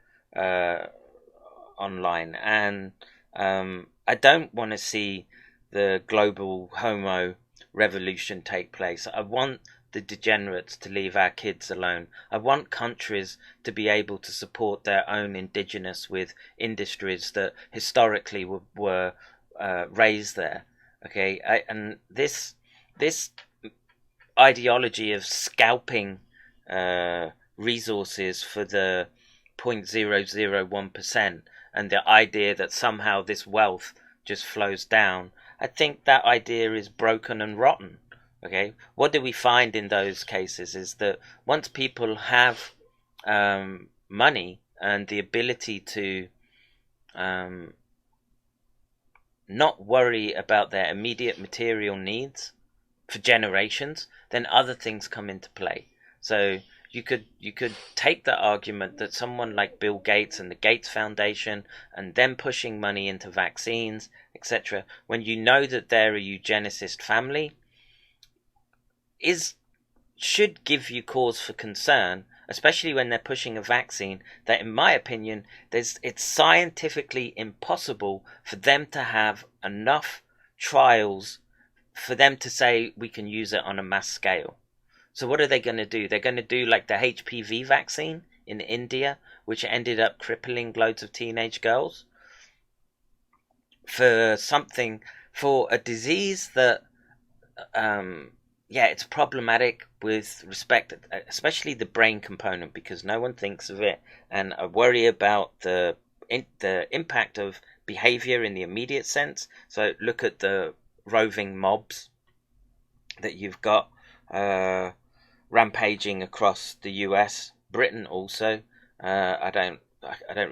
E: online, and I don't want to see the global homo revolution take place. I want the degenerates to leave our kids alone. I want countries to be able to support their own indigenous with industries that historically were raised there. Okay, and this ideology of scalping resources for the 0.001% and the idea that somehow this wealth just flows down, I think that idea is broken and rotten. Okay, what do we find in those cases is that once people have money and the ability to not worry about their immediate material needs for generations, then other things come into play. So you could take the argument that someone like Bill Gates and the Gates Foundation and them pushing money into vaccines, etc., when you know that they're a eugenicist family, should give you cause for concern, especially when they're pushing a vaccine that, in my opinion, it's scientifically impossible for them to have enough trials for them to say we can use it on a mass scale. So what are they going to do? They're going to do like the HPV vaccine in India, which ended up crippling loads of teenage girls for a disease that it's problematic with respect, especially the brain component, because no one thinks of it, and I worry about the impact of behavior in the immediate sense. So look at the roving mobs that you've got rampaging across the US, Britain also. I don't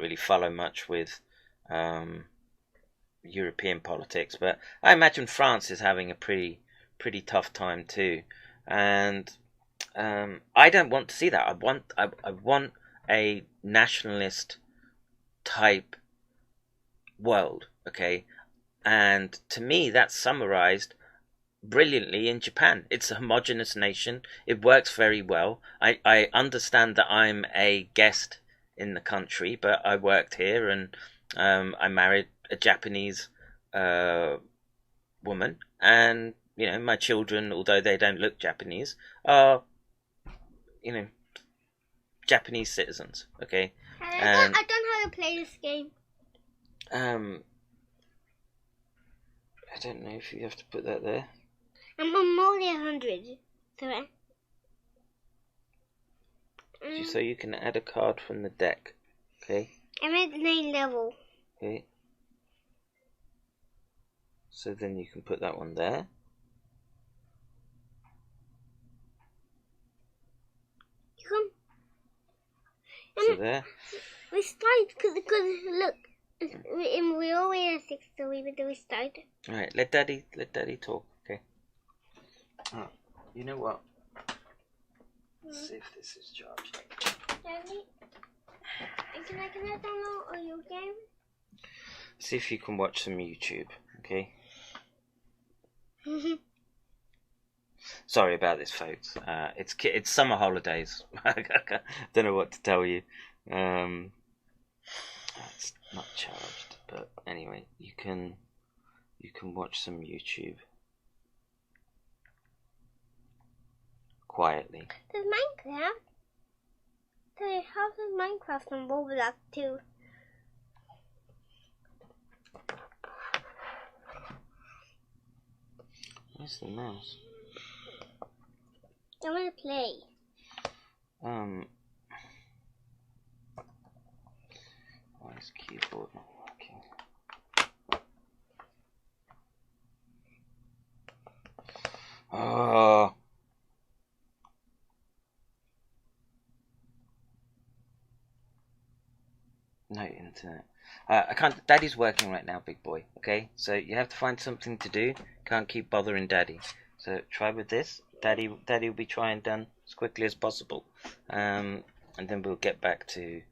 E: really follow much with European politics, but I imagine France is having a pretty tough time too, and I don't want to see that. I want a nationalist type world, okay? And to me, that's summarized brilliantly in Japan. It's a homogenous nation. It works very well. I understand that I'm a guest in the country, but I worked here, and I married a Japanese woman, and my children, although they don't look Japanese, are Japanese citizens. Okay.
F: I don't know how to play this game.
E: I don't know if you have to put that there.
F: I'm only 100.
E: So you can add a card from the deck. Okay.
F: I'm at 9 level.
E: Okay. So then you can put that one there. So there.
F: We start because look, we always at 6, so we start.
E: All right, let Daddy talk. Okay. Oh, you know what? Let's see if this is charged.
F: Daddy, can I download a new game?
E: See if you can watch some YouTube. Okay. Sorry about this, folks. It's summer holidays. I don't know what to tell you. It's not charged, but anyway, you can watch some YouTube quietly.
F: There's Minecraft. There's House of Minecraft on Roblox too.
E: Where's the mouse?
F: I want to play.
E: Why is keyboard not working? Oh. No internet. I can't. Daddy's working right now, big boy. Okay, so you have to find something to do. Can't keep bothering Daddy. So try with this. Daddy will be trying done as quickly as possible, and then we'll get back to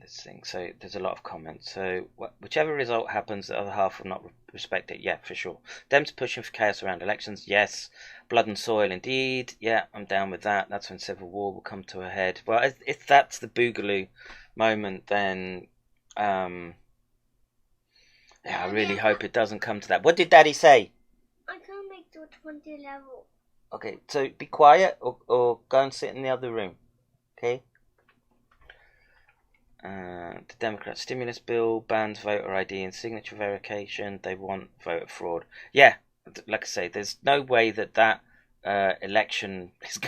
E: this thing. So there's a lot of comments. So whichever result happens, the other half will not respect it. Yeah, for sure. Them's pushing for chaos around elections. Yes. Blood and soil, indeed. Yeah, I'm down with that. That's when civil war will come to a head. Well, if that's the boogaloo moment, then yeah, I really hope it doesn't come to that. What did Daddy say?
F: I can't make the 20 level.
E: Okay, so be quiet or go and sit in the other room. Okay. The Democrat stimulus bill bans voter ID and signature verification. They want voter fraud. Yeah, like I say, there's no way that election is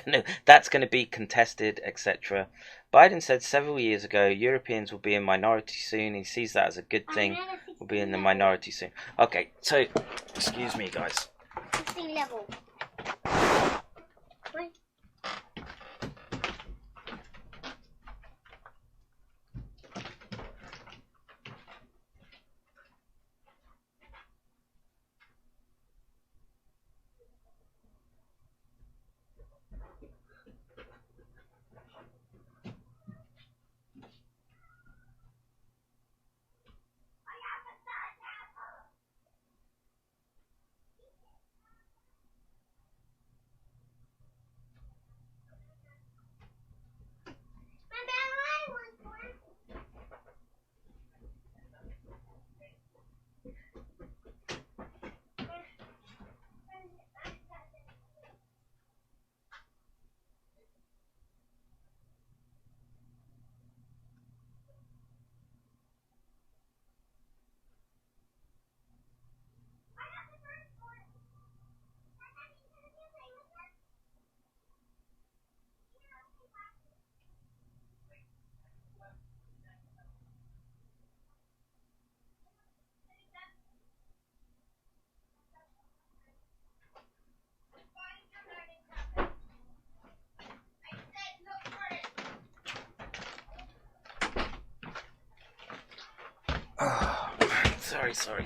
E: that's gonna be contested, etc. Biden said several years ago, Europeans will be in minority soon. He sees that as a good thing. We'll be in the minority soon. Okay, so excuse me, guys.
F: 16 level. Wait.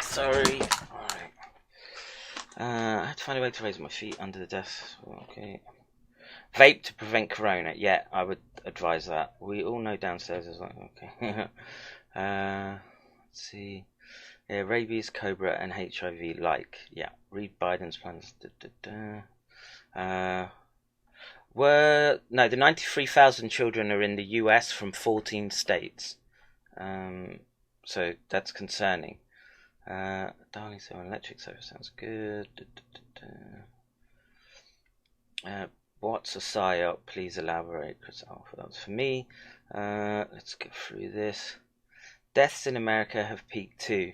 E: Sorry. Alright. I had to find a way to raise my feet under the desk. Okay. Vape to prevent corona. Yeah, I would advise that. We all know downstairs is like, okay. Let's see. Yeah, rabies, cobra, and HIV like. Yeah, read Biden's plans. The 93,000 children are in the US from 14 states. So that's concerning. Darling, so electric sofa sounds good. What's a psyop? Please elaborate, because that was for me. Let's get through this. Deaths in America have peaked too.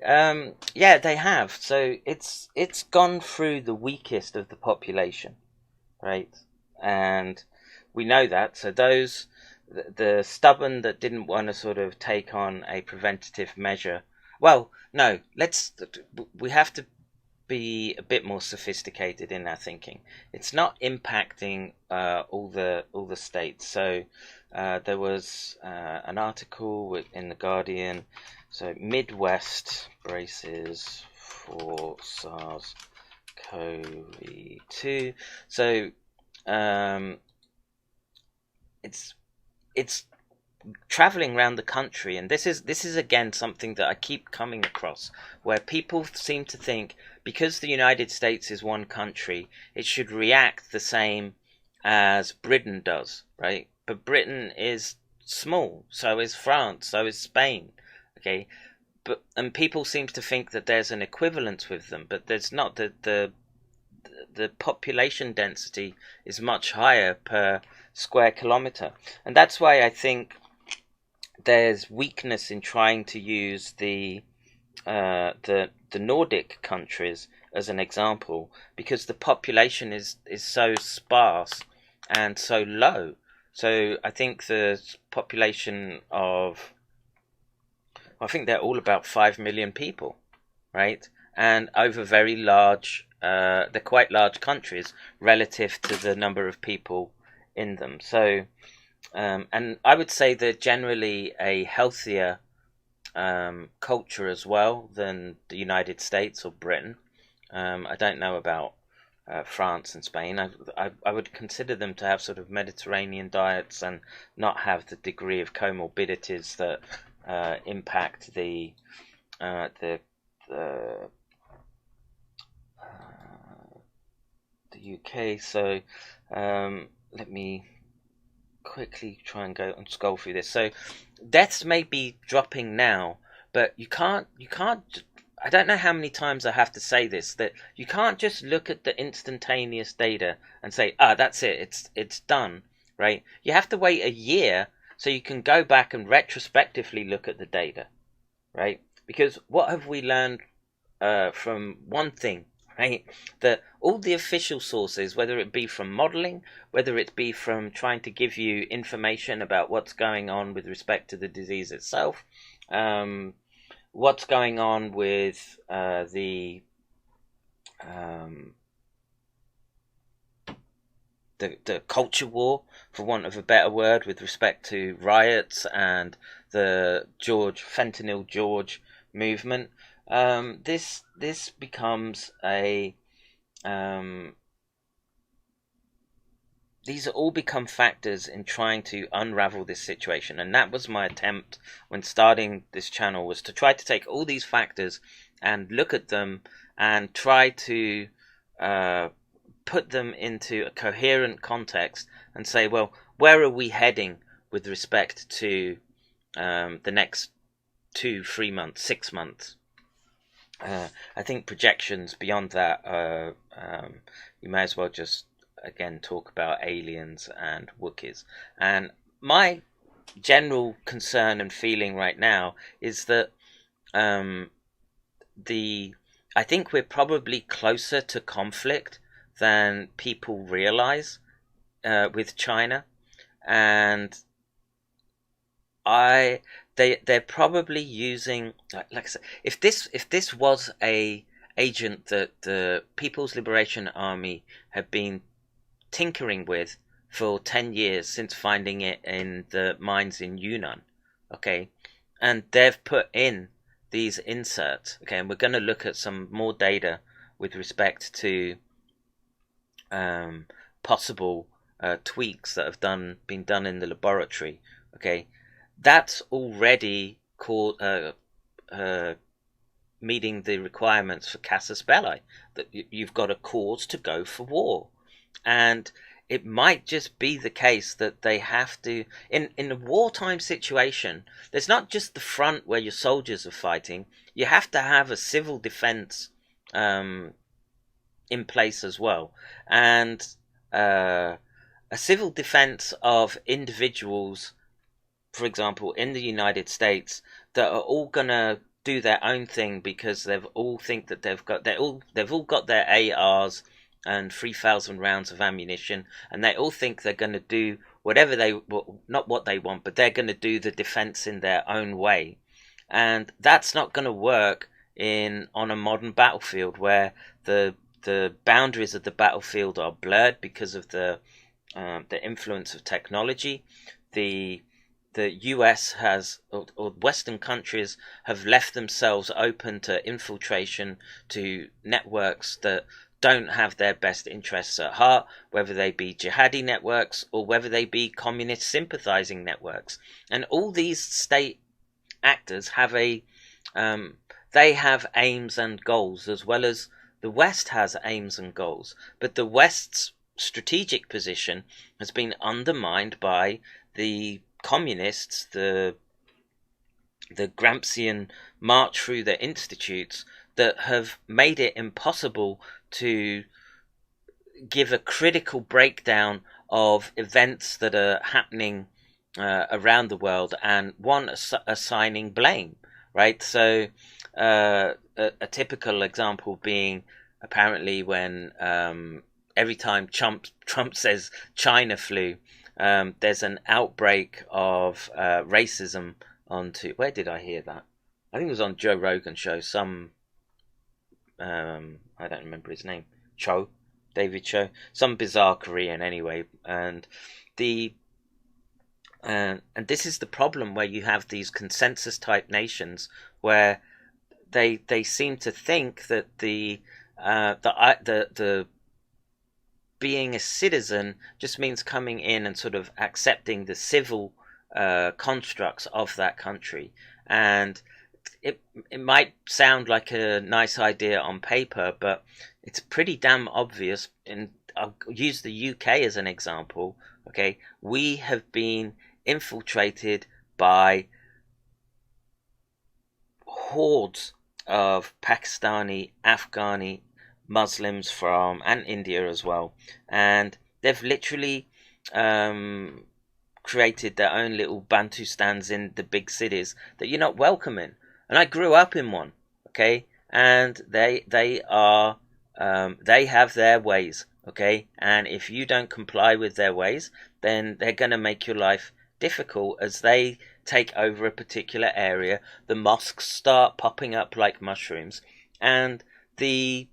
E: Yeah, they have. So it's gone through the weakest of the population, right? And we know that. So those the stubborn that didn't want to sort of take on a preventative measure. Well, no, we have to be a bit more sophisticated in our thinking. It's not impacting all the states. So there was an article in the Guardian. So Midwest braces for SARS-CoV-2. So it's traveling around the country, and this is again something that I keep coming across, where people seem to think because the United States is one country, it should react the same as Britain does, right? But Britain is small, so is France, so is Spain, okay? And people seem to think that there's an equivalence with them, but there's not. The population density is much higher per square kilometer, and that's why I think there's weakness in trying to use the Nordic countries as an example, because the population is so sparse and so low. So I think the population of, I think they're all about 5 million people, right? And over very large, they're quite large countries relative to the number of people in them. So, and I would say they're generally a healthier culture as well than the United States or Britain. I don't know about France and Spain. I would consider them to have sort of Mediterranean diets and not have the degree of comorbidities that impact the UK. So let me quickly try and go and scroll through this. So deaths may be dropping now, but you can't. I don't know how many times I have to say this, that you can't just look at the instantaneous data and say, that's it, it's done, right? You have to wait a year so you can go back and retrospectively look at the data, right? Because what have we learned from one thing, right? That all the official sources, whether it be from modeling, whether it be from trying to give you information about what's going on with respect to the disease itself, what's going on with the culture war, for want of a better word, with respect to riots and the Fentanyl George movement. This becomes a these all become factors in trying to unravel this situation, and that was my attempt when starting this channel, was to try to take all these factors and look at them and try to put them into a coherent context and say, well, where are we heading with respect to the next 2, 3 months, 6 months? I think projections beyond that, you may as well just again talk about aliens and Wookiees. And my general concern and feeling right now is that I think we're probably closer to conflict than people realize with China, and they're probably using, like I said, if this was a agent that the People's Liberation Army have been tinkering with for 10 years since finding it in the mines in Yunnan, okay, and they've put in these inserts, okay, and we're going to look at some more data with respect to possible tweaks that have been done in the laboratory, okay. That's already called meeting the requirements for casus belli, that you've got a cause to go for war. And it might just be the case that they have to, in a wartime situation, there's not just the front where your soldiers are fighting, you have to have a civil defense in place as well. And a civil defense of individuals, for example, in the United States, that are all gonna do their own thing because they've all got their ARs and 3,000 rounds of ammunition, and they all think they're going to do whatever not what they want, but they're going to do the defense in their own way. And that's not going to work on a modern battlefield where the boundaries of the battlefield are blurred because of the influence of technology. The US has, or Western countries have left themselves open to infiltration to networks that don't have their best interests at heart, whether they be jihadi networks or whether they be communist sympathizing networks. And all these state actors have they have aims and goals, as well as the West has aims and goals. But the West's strategic position has been undermined by the communists, the Gramscian march through the institutes that have made it impossible to give a critical breakdown of events that are happening around the world, and assigning blame, right? So a typical example being apparently when every time Trump says China flu, there's an outbreak of racism onto. Where did I hear that? I think it was on Joe Rogan's show. Some I don't remember his name. David Cho, some bizarre Korean anyway, and this is the problem where you have these consensus type nations where they seem to think that the being a citizen just means coming in and sort of accepting the civil constructs of that country. And it might sound like a nice idea on paper, but it's pretty damn obvious. And I'll use the UK as an example. Okay, we have been infiltrated by hordes of Pakistani, Afghani Muslims from, and India as well, and they've literally created their own little Bantustans in the big cities that you're not welcome in. And I grew up in one, okay, and they are they have their ways, okay, and if you don't comply with their ways, then they're going to make your life difficult as they take over a particular area. The mosques start popping up like mushrooms, and the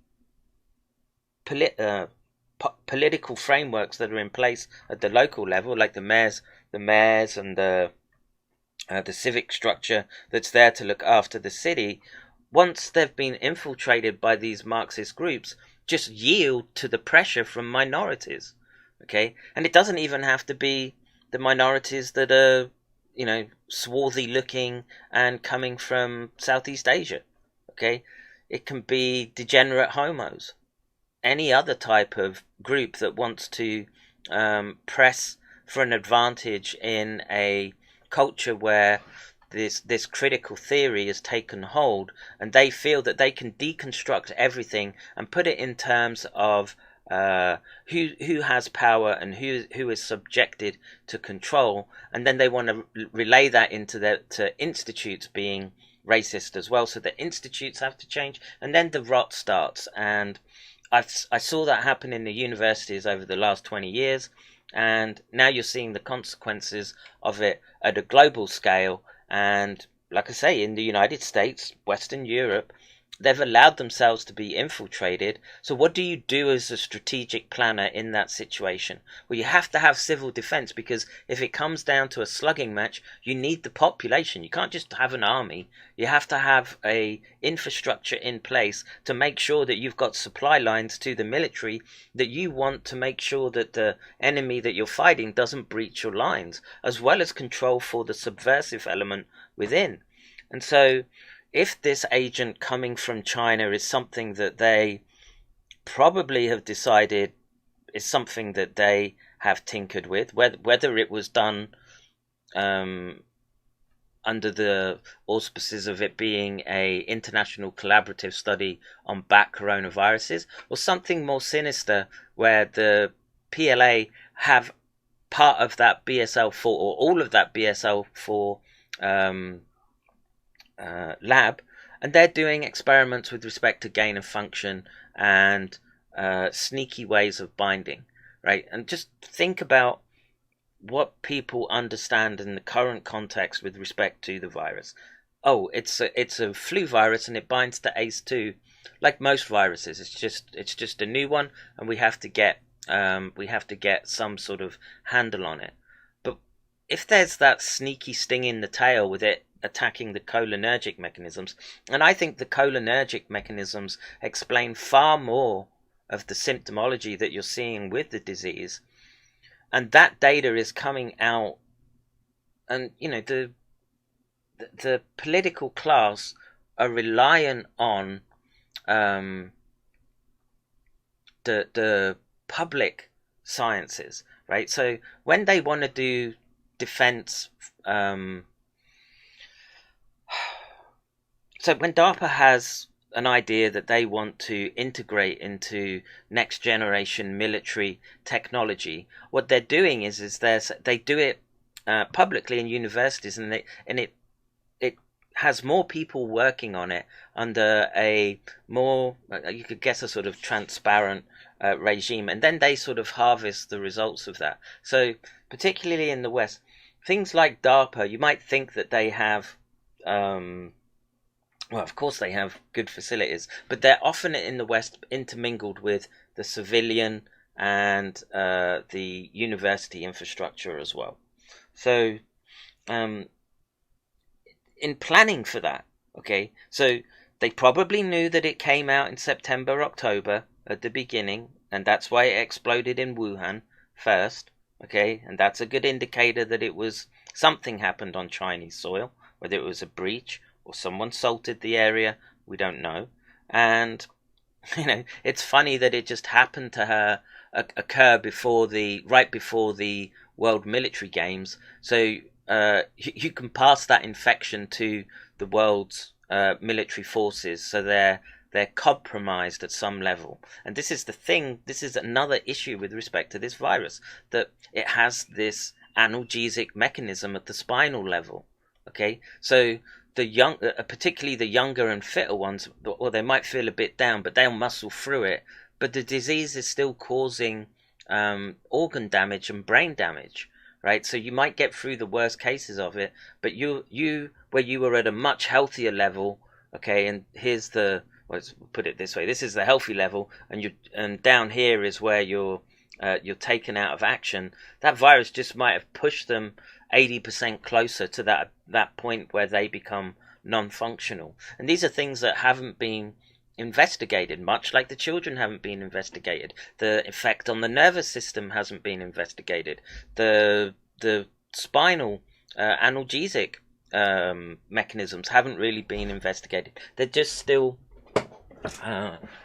E: political frameworks that are in place at the local level, like the mayors and the civic structure that's there to look after the city, once they've been infiltrated by these Marxist groups, just yield to the pressure from minorities. Okay, and it doesn't even have to be the minorities that are, you know, swarthy looking and coming from Southeast Asia. Okay, it can be degenerate homos, any other type of group that wants to press for an advantage in a culture where this critical theory has taken hold, and they feel that they can deconstruct everything and put it in terms of who has power and who is subjected to control, and then they want to relay that to institutes being racist as well. So the institutes have to change, and then the rot starts. And I saw that happen in the universities over the last 20 years, and now you're seeing the consequences of it at a global scale. And like I say, in the United States, Western Europe, they've allowed themselves to be infiltrated. So what do you do as a strategic planner in that situation? Well, you have to have civil defense, because if it comes down to a slugging match, you need the population. You can't just have an army. You have to have a infrastructure in place to make sure that you've got supply lines to the military that you want to make sure that the enemy that you're fighting doesn't breach your lines, as well as control for the subversive element within. And so if this agent coming from China is something that they probably have decided is something that they have tinkered with, whether it was done under the auspices of it being a international collaborative study on bat coronaviruses, or something more sinister where the PLA have part of that BSL-4 or all of that BSL-4 lab, and they're doing experiments with respect to gain of function and sneaky ways of binding, right? And just think about what people understand in the current context with respect to the virus. Oh, it's a flu virus and it binds to ACE2, like most viruses. It's just a new one, and we have to get some sort of handle on it. But if there's that sneaky sting in the tail with it attacking the cholinergic mechanisms, and I think the cholinergic mechanisms explain far more of the symptomology that you're seeing with the disease, and that data is coming out, and you know the political class are reliant on the public sciences, right? So when they want to do defense, so when DARPA has an idea that they want to integrate into next generation military technology, what they're doing is they do it publicly in universities, and it has more people working on it under a more, you could guess, a sort of transparent regime, and then they sort of harvest the results of that. So particularly in the West, things like DARPA, you might think that they have, well, of course they have good facilities, but they're often in the West intermingled with the civilian and the university infrastructure as well. So in planning for that, okay, so they probably knew that it came out in September, October at the beginning, and that's why it exploded in Wuhan first, okay, and that's a good indicator that it was something happened on Chinese soil, whether it was a breach or someone salted the area, we don't know. And it's funny that it just happened to occur right before the World Military Games, so you can pass that infection to the world's military forces, so they're compromised at some level. And this is the thing, this is another issue with respect to this virus, that it has this analgesic mechanism at the spinal level. Okay, so the young, particularly the younger and fitter ones, well, they might feel a bit down, but they'll muscle through it. But the disease is still causing organ damage and brain damage. Right, so you might get through the worst cases of it, but you where you were at a much healthier level, okay, and here's let's put it this way: this is the healthy level, and down here is where you're taken out of action. That virus just might have pushed them 80% closer to that point where they become non-functional. And these are things that haven't been investigated, much like the children haven't been investigated. The effect on the nervous system hasn't been investigated. The spinal analgesic mechanisms haven't really been investigated. They're just still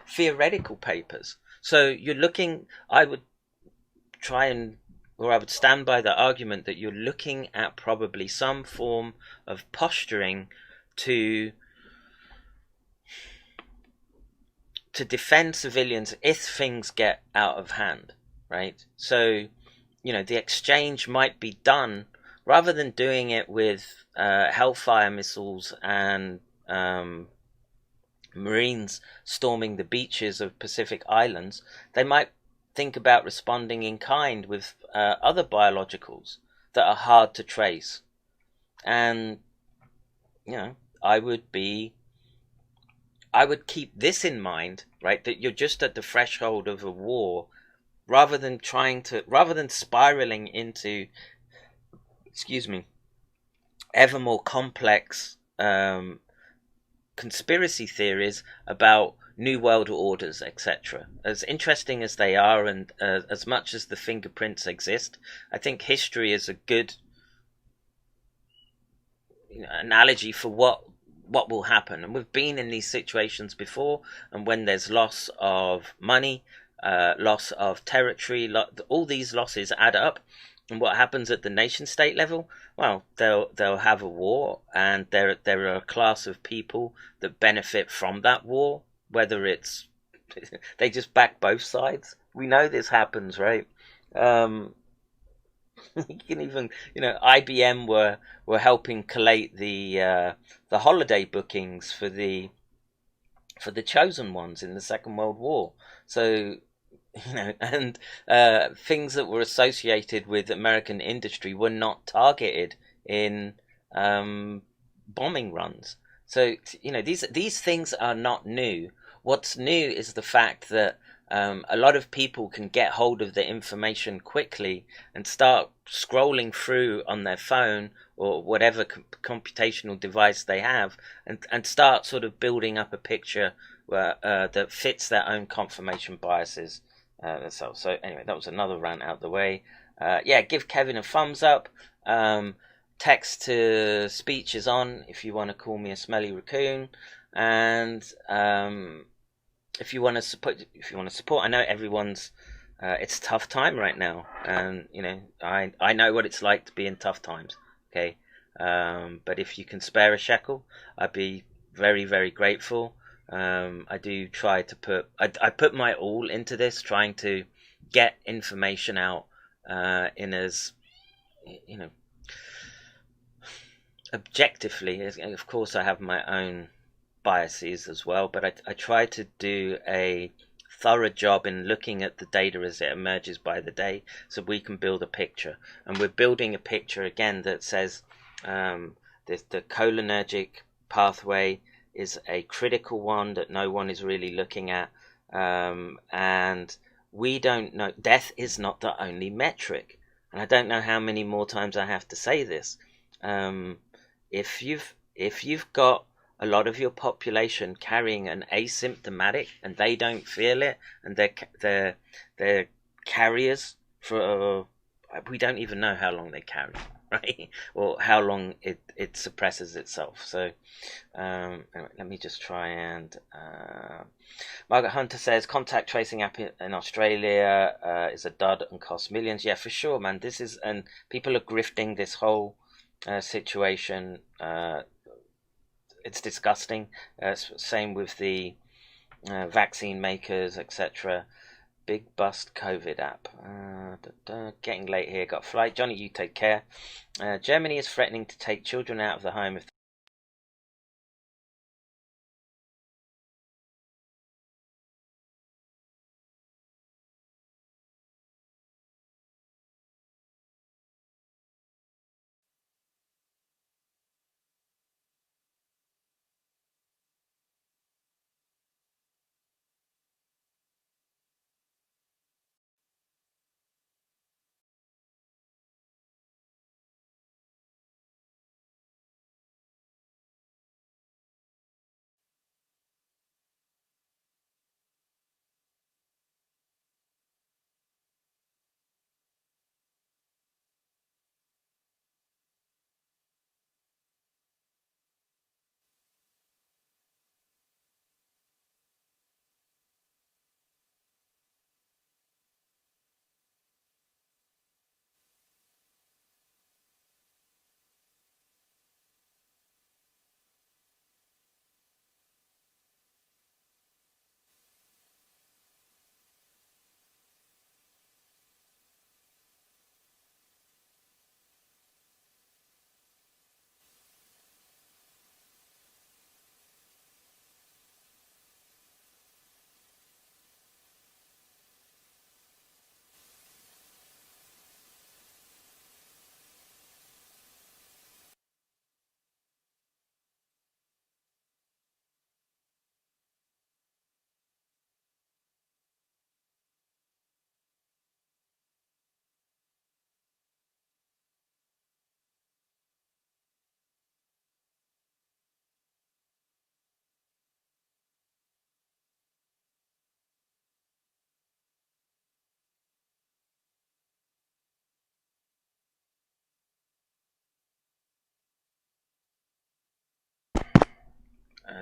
E: theoretical papers. So you're looking, I would stand by the argument that you're looking at probably some form of posturing to defend civilians if things get out of hand, right? So, the exchange might be done, rather than doing it with Hellfire missiles and Marines storming the beaches of Pacific Islands, they might think about responding in kind with other biologicals that are hard to trace. And, I would keep this in mind, right? That you're just at the threshold of a war, rather than spiraling into, ever more complex conspiracy theories about new world orders, etc. As interesting as they are, and as much as the fingerprints exist, I think history is a good analogy for what will happen. And we've been in these situations before, and when there's loss of money, loss of territory, all these losses add up. And what happens at the nation state level? Well, they'll have a war, and there are a class of people that benefit from that war, whether it's they just back both sides. We know this happens, right? You can even, IBM were helping collate the holiday bookings for the chosen ones in the Second World War. So, and things that were associated with American industry were not targeted in bombing runs. So, these things are not new. What's new is the fact that a lot of people can get hold of the information quickly and start scrolling through on their phone or whatever computational device they have, and start sort of building up a picture that fits their own confirmation biases. So anyway, that was another rant out the way. Give Kevin a thumbs up. Text to speech is on if you want to call me a smelly raccoon, and if you want to support, I know everyone's it's a tough time right now, and I know what it's like to be in tough times. Okay, but if you can spare a shekel, I'd be very, very grateful. I do try to I put my all into this, trying to get information out in as objectively, of course, I have my own biases as well, but I try to do a thorough job in looking at the data as it emerges by the day, so we can build a picture. And we're building a picture again that says the cholinergic pathway is a critical one that no one is really looking at, and we don't know. Death is not the only metric, and I don't know how many more times I have to say this. If you've got a lot of your population carrying an asymptomatic and they don't feel it, and they're carriers for we don't even know how long they carry, right? Or how long it suppresses itself. So anyway, let me just try and Margaret Hunter says contact tracing app in Australia is a dud and costs millions. Yeah, for sure, man. This is, and people are grifting this whole situation. It's disgusting. Same with the vaccine makers, etc. Big bust COVID app. Getting late here. Got a flight. Johnny, you take care. Germany is threatening to take children out of the home if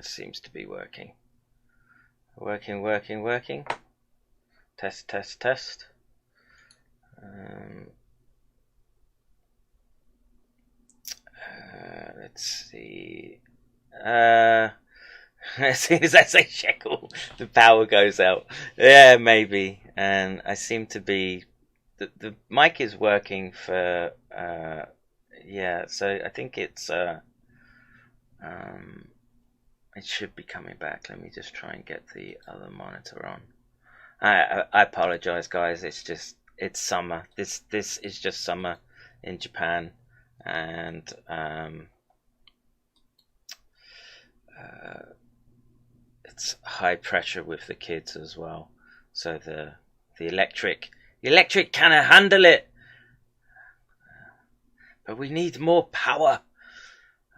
E: seems to be working. Working. Test. Let's see. As soon as I say shekel, the power goes out. Yeah, maybe. And I seem to be... The mic is working for... yeah, so I think it's... it should be coming back. Let me just try and get the other monitor on. I apologize, guys. It's summer. This is just summer in Japan, and it's high pressure with the kids as well. So the electric cannot handle it. But we need more power.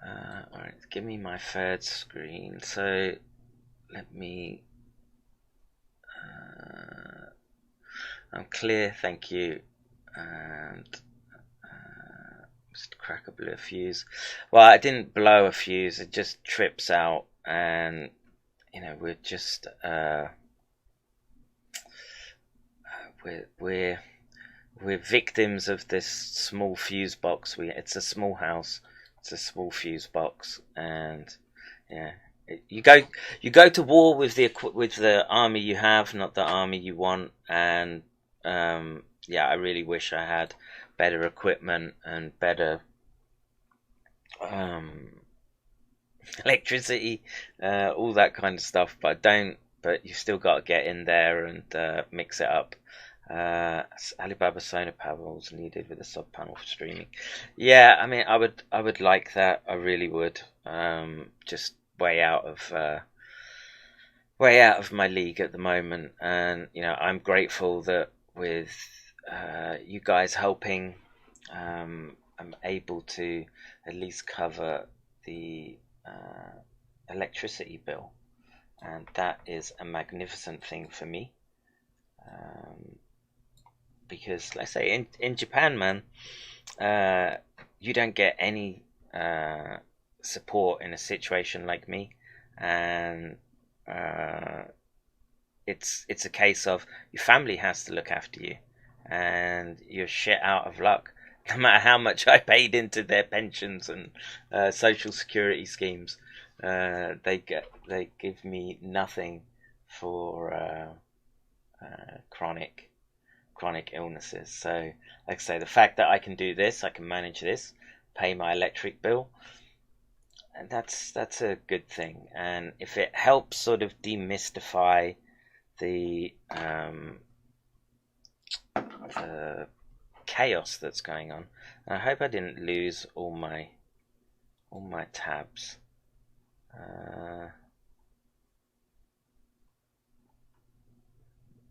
E: Alright, give me my third screen. So let me... I'm clear, thank you. And just crack a little fuse. Well, I didn't blow a fuse, it just trips out. And, you know, we're just... we're victims of this small fuse box. It's a small house. It's a small fuse box, and yeah, you go to war with the army you have, not the army you want. And yeah, I really wish I had better equipment and better electricity, all that kind of stuff. But you've still got to get in there and mix it up. Alibaba solar panels needed with a sub panel for streaming. Yeah, I mean, I would like that. I really would. Just way out of my league at the moment, and I'm grateful that with you guys helping, I'm able to at least cover the electricity bill, and that is a magnificent thing for me. Because let's say in Japan, man, you don't get any support in a situation like me, and it's a case of your family has to look after you, and you're shit out of luck. No matter how much I paid into their pensions and social security schemes, they give me nothing for chronic illnesses. So, like I say, the fact that I can do this, I can manage this, pay my electric bill, and that's a good thing. And if it helps sort of demystify the chaos that's going on, and I hope I didn't lose all my tabs.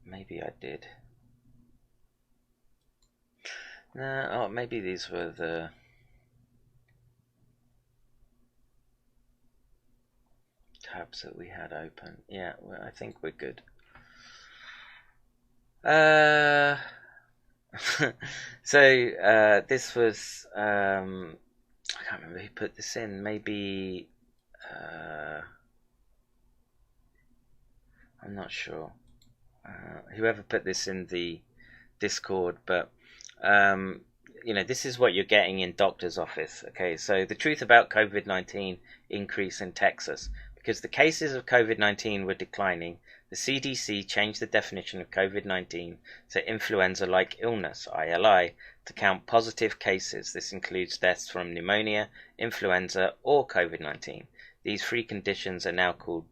E: Maybe I did. No, oh, maybe these were the tabs that we had open. Yeah, well, I think we're good. So this was I can't remember who put this in. Maybe I'm not sure. Whoever put this in the Discord, but this is what you're getting in doctor's office. Okay, so the truth about COVID-19 increase in Texas. Because the cases of COVID-19 were declining, the CDC changed the definition of COVID-19 to influenza-like illness, ILI, to count positive cases. This includes deaths from pneumonia, influenza, or COVID-19. These three conditions are now called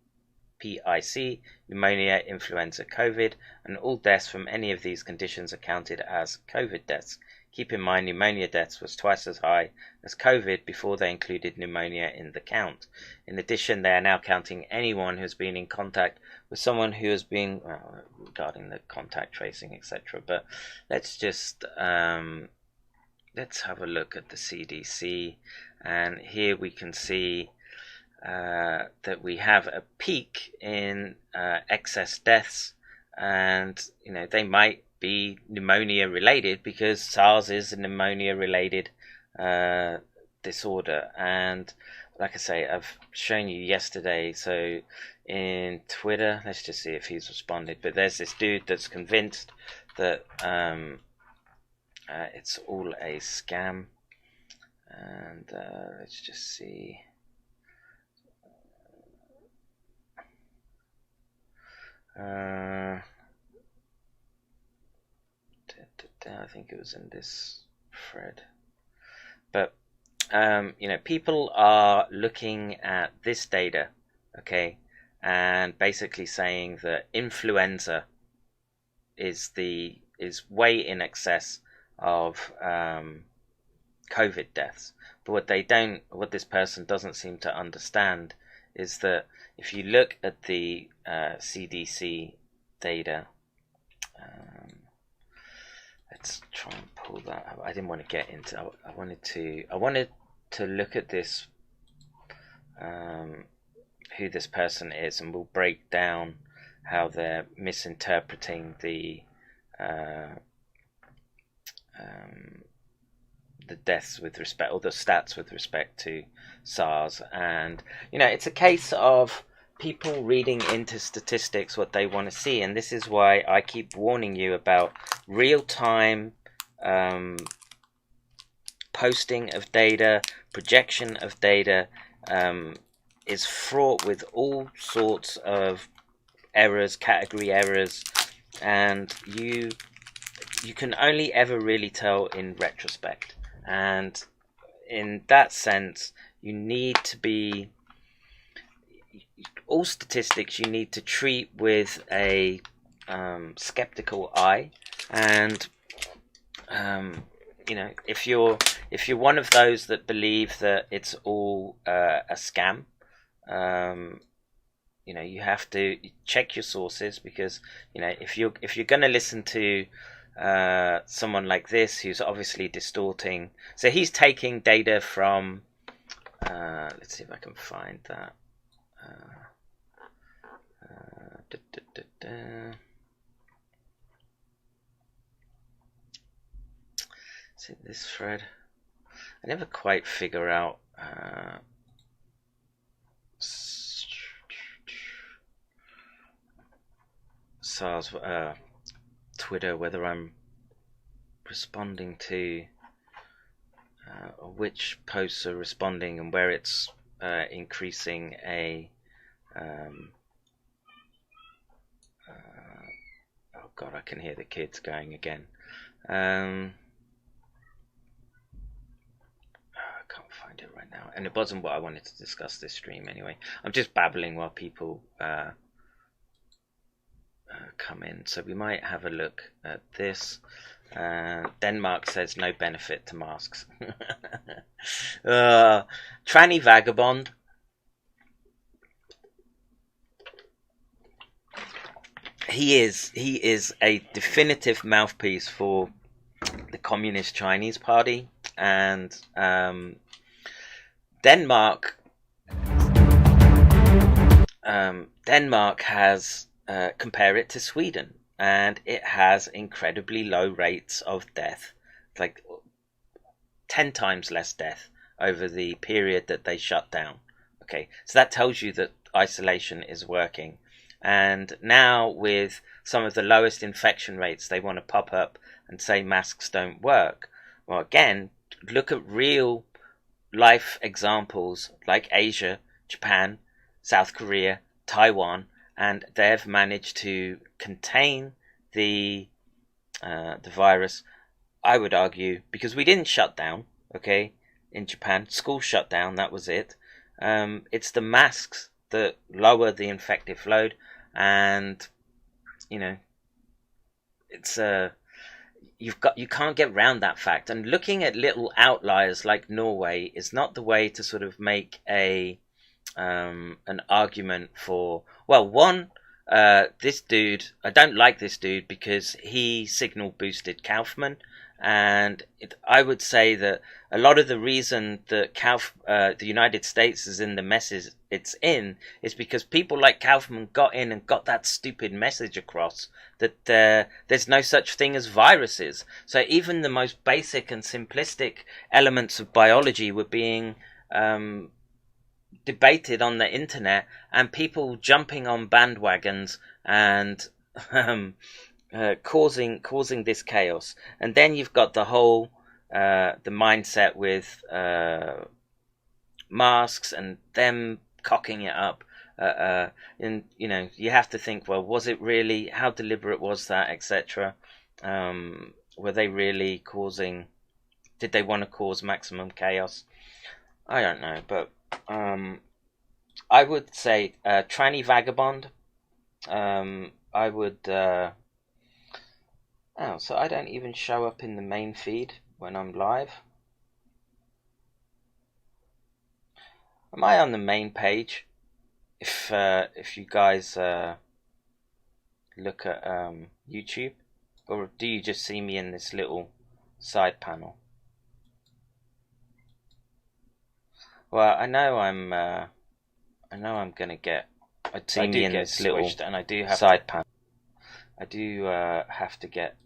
E: PIC, pneumonia, influenza, COVID, and all deaths from any of these conditions are counted as COVID deaths. Keep in mind, pneumonia deaths was twice as high as COVID before they included pneumonia in the count. In addition, they are now counting anyone who's been in contact with someone who has been, regarding the contact tracing, etc. But let's just, let's have a look at the CDC, and here we can see that we have a peak in excess deaths, and they might be pneumonia related, because SARS is a pneumonia related disorder. And like I say, I've shown you yesterday, so in Twitter, let's just see if he's responded, but there's this dude that's convinced that it's all a scam, and let's just see. I think it was in this thread, but people are looking at this data, okay, and basically saying that influenza is way in excess of COVID deaths. But what this person doesn't seem to understand is that if you look at the CDC data, let's try and pull that up. I didn't want to get into. I wanted to look at this, who this person is, and we'll break down how they're misinterpreting the deaths with respect, or the stats with respect to SARS. And it's a case of people reading into statistics what they want to see, and this is why I keep warning you about real-time posting of data, projection of data is fraught with all sorts of errors, category errors, and you can only ever really tell in retrospect. And in that sense, you need to be, all statistics you need to treat with a skeptical eye. And if you're one of those that believe that it's all a scam, you have to check your sources, because if you're going to listen to someone like this who's obviously distorting, so he's taking data from let's see if I can find that. See this thread? I never quite figure out SARS Twitter, whether I'm responding to or which posts are responding, and where it's increasing a oh god, I can hear the kids going again. I can't find it right now, and it wasn't what I wanted to discuss this stream anyway. I'm just babbling while people come in, so we might have a look at this. Denmark says no benefit to masks. Tranny vagabond. He is a definitive mouthpiece for the Communist Chinese Party, and Denmark has compare it to Sweden, and it has incredibly low rates of death, like 10 times less death over the period that they shut down. Okay, so that tells you that isolation is working. And now, with some of the lowest infection rates, they want to pop up and say masks don't work. Well, again, look at real life examples like Asia, Japan, South Korea, Taiwan, and they've managed to contain the virus, I would argue, because we didn't shut down. Okay, in Japan, schools shut down, that was it. It's the masks that lower the infective load, and it's you can't get around that fact. And looking at little outliers like Norway is not the way to sort of make an argument for, well, one, this dude, I don't like this dude because he signal boosted Kaufman, and I would say that a lot of the reason that the United States is in the messes it's in is because people like Kaufman got in and got that stupid message across that there's no such thing as viruses. So even the most basic and simplistic elements of biology were being debated on the internet, and people jumping on bandwagons and causing this chaos. And then you've got the whole the mindset with masks and them cocking it up, and you have to think, well, was it really, how deliberate was that, etc. Were they really did they want to cause maximum chaos? I don't know, but I would say tranny vagabond. I would so I don't even show up in the main feed when I'm live. Am I on the main page? If you guys look at YouTube, or do you just see me in this little side panel? Well, I know I'm gonna get. See me in this little, and I do have side panel. I do have to get.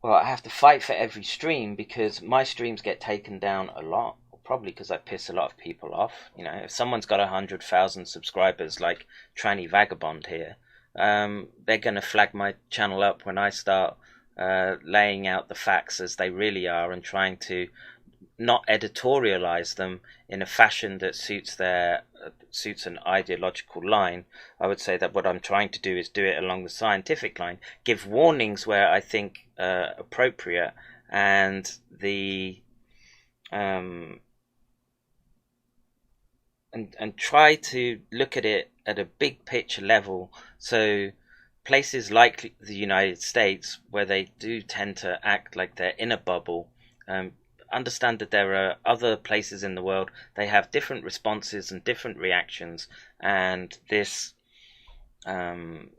E: Well, I have to fight for every stream because my streams get taken down a lot. Probably because I piss a lot of people off. If someone's got 100,000 subscribers, like Tranny Vagabond here, they're gonna flag my channel up when I start laying out the facts as they really are and trying to not editorialize them in a fashion that suits an ideological line. I would say that what I'm trying to do is do it along the scientific line, give warnings where I think appropriate, and and try to look at it at a big picture level. So places like the United States, where they do tend to act like they're in a bubble, understand that there are other places in the world, they have different responses and different reactions, and this can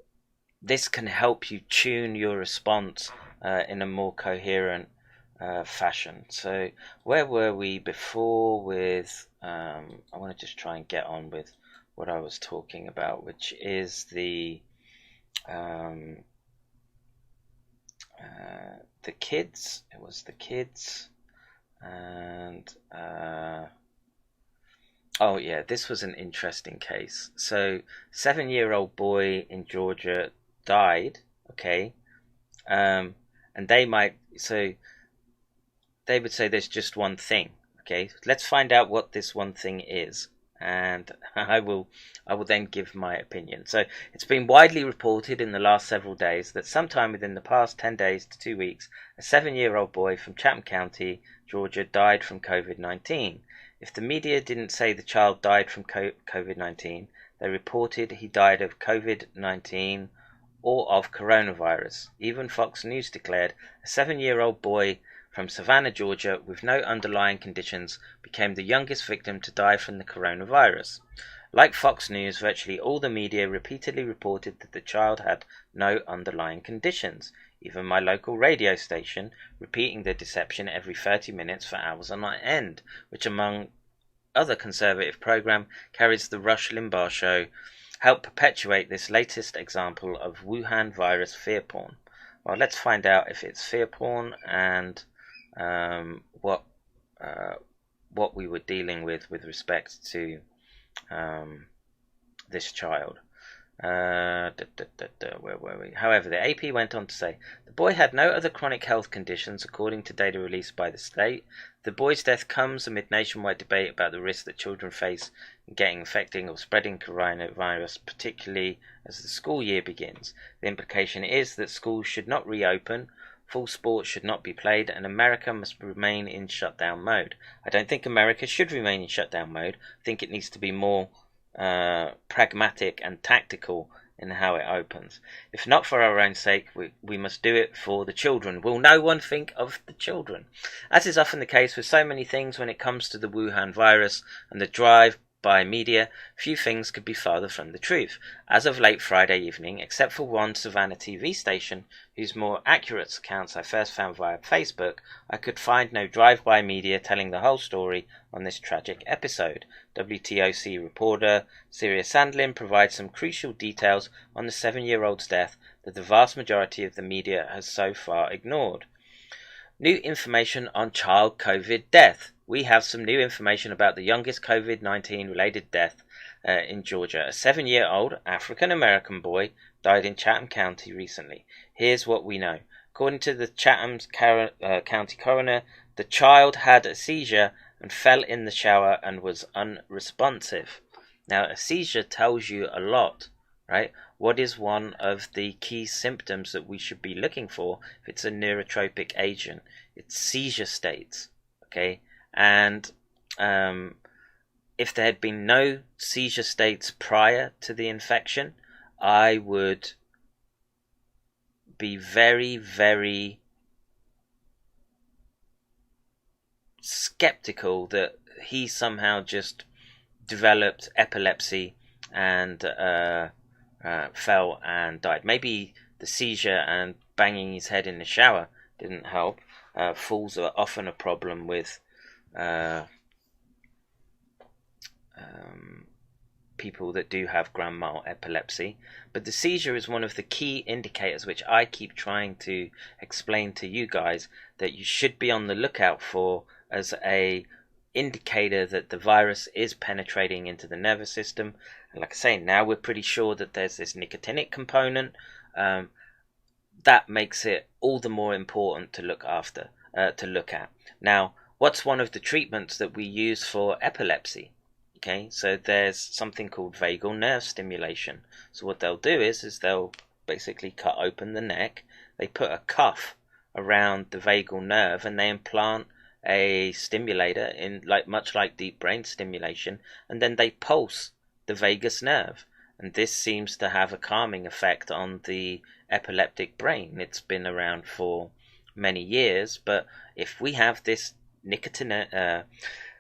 E: help you tune your response in a more coherent fashion. So where were we before with I want to just try and get on with what I was talking about, which is the kids. It was the kids, and oh yeah, this was an interesting case. So 7-year-old boy in Georgia died, okay, and they would say there's just one thing. Okay, let's find out what this one thing is, and I will then give my opinion. So it's been widely reported in the last several days that sometime within the past 10 days to 2 weeks, a 7-year-old boy from Chatham County, Georgia, died from COVID-19. If the media didn't say the child died from COVID-19, they reported he died of COVID-19 or of coronavirus. Even Fox News declared a 7-year-old boy from Savannah, Georgia, with no underlying conditions, became the youngest victim to die from the coronavirus. Like Fox News, virtually all the media repeatedly reported that the child had no underlying conditions, even my local radio station repeating the deception every 30 minutes for hours on end, which among other conservative program carries the Rush Limbaugh show, helped perpetuate this latest example of Wuhan virus fear porn. Well, let's find out if it's fear porn and what we were dealing with respect to this child. Where were we? However, the AP went on to say the boy had no other chronic health conditions according to data released by the state. The boy's death comes amid nationwide debate about the risk that children face in getting infected or spreading coronavirus, particularly as the school year begins. The implication is that schools should not reopen, full sports should not be played, and America must remain in shutdown mode. I don't think America should remain in shutdown mode. I think it needs to be more pragmatic and tactical in how it opens. If not for our own sake, we must do it for the children. Will no one think of the children? As is often the case with so many things when it comes to the Wuhan virus and the drive by media, few things could be farther from the truth. As of late Friday evening, except for one Savannah TV station, whose more accurate accounts I first found via Facebook, I could find no drive-by media telling the whole story on this tragic episode. WTOC reporter Syria Sandlin provides some crucial details on the 7-year-old's death that the vast majority of the media has so far ignored. New information on child COVID death. We have some new information about the youngest COVID-19 related death in Georgia. A 7-year-old African-American boy died in Chatham County recently. Here's what we know. According to the Chatham County coroner, the child had a seizure and fell in the shower and was unresponsive. Now, a seizure tells you a lot, right? What is one of the key symptoms that we should be looking for if it's a neurotropic agent? It's seizure states, okay? And if there had been no seizure states prior to the infection, I would be very, very skeptical that he somehow just developed epilepsy and fell and died. Maybe the seizure and banging his head in the shower didn't help. Falls are often a problem with people that do have grand mal epilepsy, but the seizure is one of the key indicators which I keep trying to explain to you guys that you should be on the lookout for as a indicator that the virus is penetrating into the nervous system. And like I say, now we're pretty sure that there's this nicotinic component. That makes it all the more important to look at. Now, what's one of the treatments that we use for epilepsy? Okay, so there's something called vagal nerve stimulation. So what they'll do is they'll basically cut open the neck. They put a cuff around the vagal nerve, and they implant a stimulator in, like, much like deep brain stimulation, and then they pulse the vagus nerve, and this seems to have a calming effect on the epileptic brain. It's been around for many years, but if we have this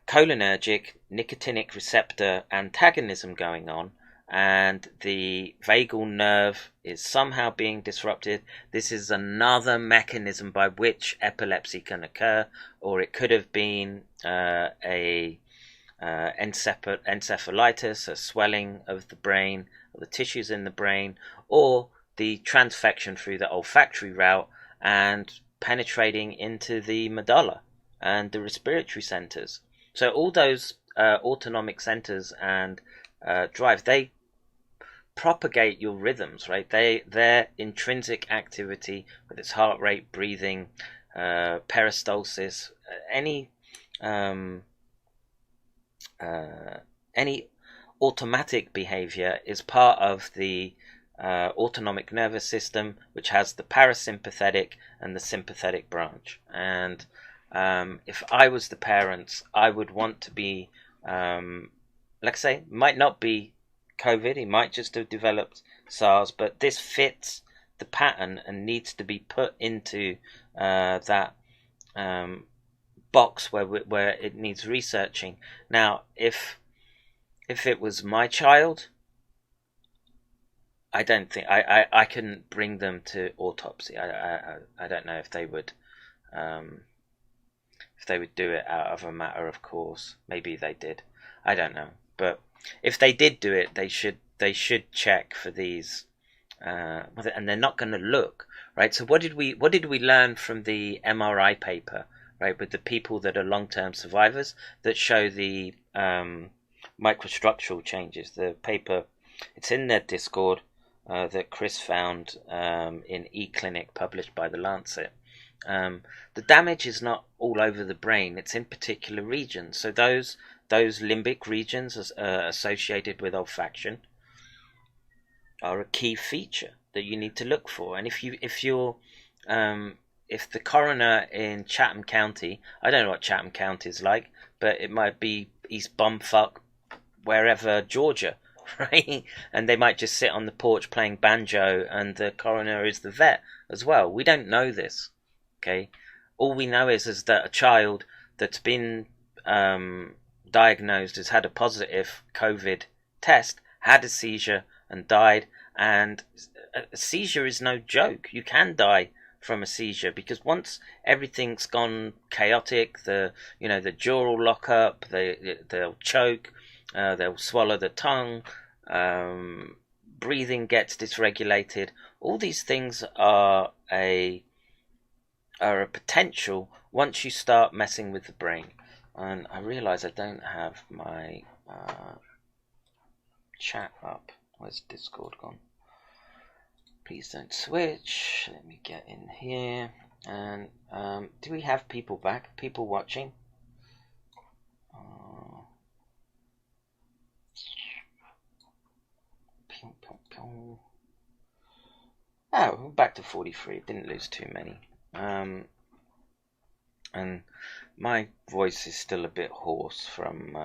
E: cholinergic nicotinic receptor antagonism going on, and the vagal nerve is somehow being disrupted, this is another mechanism by which epilepsy can occur. Or it could have been encephalitis, a swelling of the brain, or the tissues in the brain, or the transfection through the olfactory route and penetrating into the medulla and the respiratory centers. So all those autonomic centers and drive, they propagate your rhythms, right? Their intrinsic activity, with its heart rate, breathing, peristalsis, any automatic behavior is part of the autonomic nervous system, which has the parasympathetic and the sympathetic branch. And if I was the parents, I would want to be, let's say, might not be COVID, he might just have developed SARS, but this fits the pattern and needs to be put into that box where it needs researching. Now, if it was my child, I don't think I couldn't bring them to autopsy. I don't know if they would do it out of a matter of course. Maybe they did. I don't know. But if they did do it, they should check for these, and they're not going to look, right? So what did we learn from the MRI paper, right, with the people that are long-term survivors that show the microstructural changes? The paper, it's in their Discord, that Chris found in eClinic, published by the Lancet. The damage is not all over the brain; it's in particular regions. So those limbic regions associated with olfaction are a key feature that you need to look for. And if the coroner in Chatham County, I don't know what Chatham County is like, but it might be East Bumfuck, wherever, Georgia, right? And they might just sit on the porch playing banjo, and the coroner is the vet as well. We don't know this, okay? All we know is that a child that's been diagnosed, has had a positive COVID test, had a seizure and died. And a seizure is no joke. You can die from a seizure, because once everything's gone chaotic, the jaw will lock up, they'll choke, they'll swallow the tongue, breathing gets dysregulated. All these things are a potential once you start messing with the brain. And I realise I don't have my chat up. Where's Discord gone? Please don't switch. Let me get in here. And do we have people back? People watching? Oh, back to 43. Didn't lose too many. And my voice is still a bit hoarse from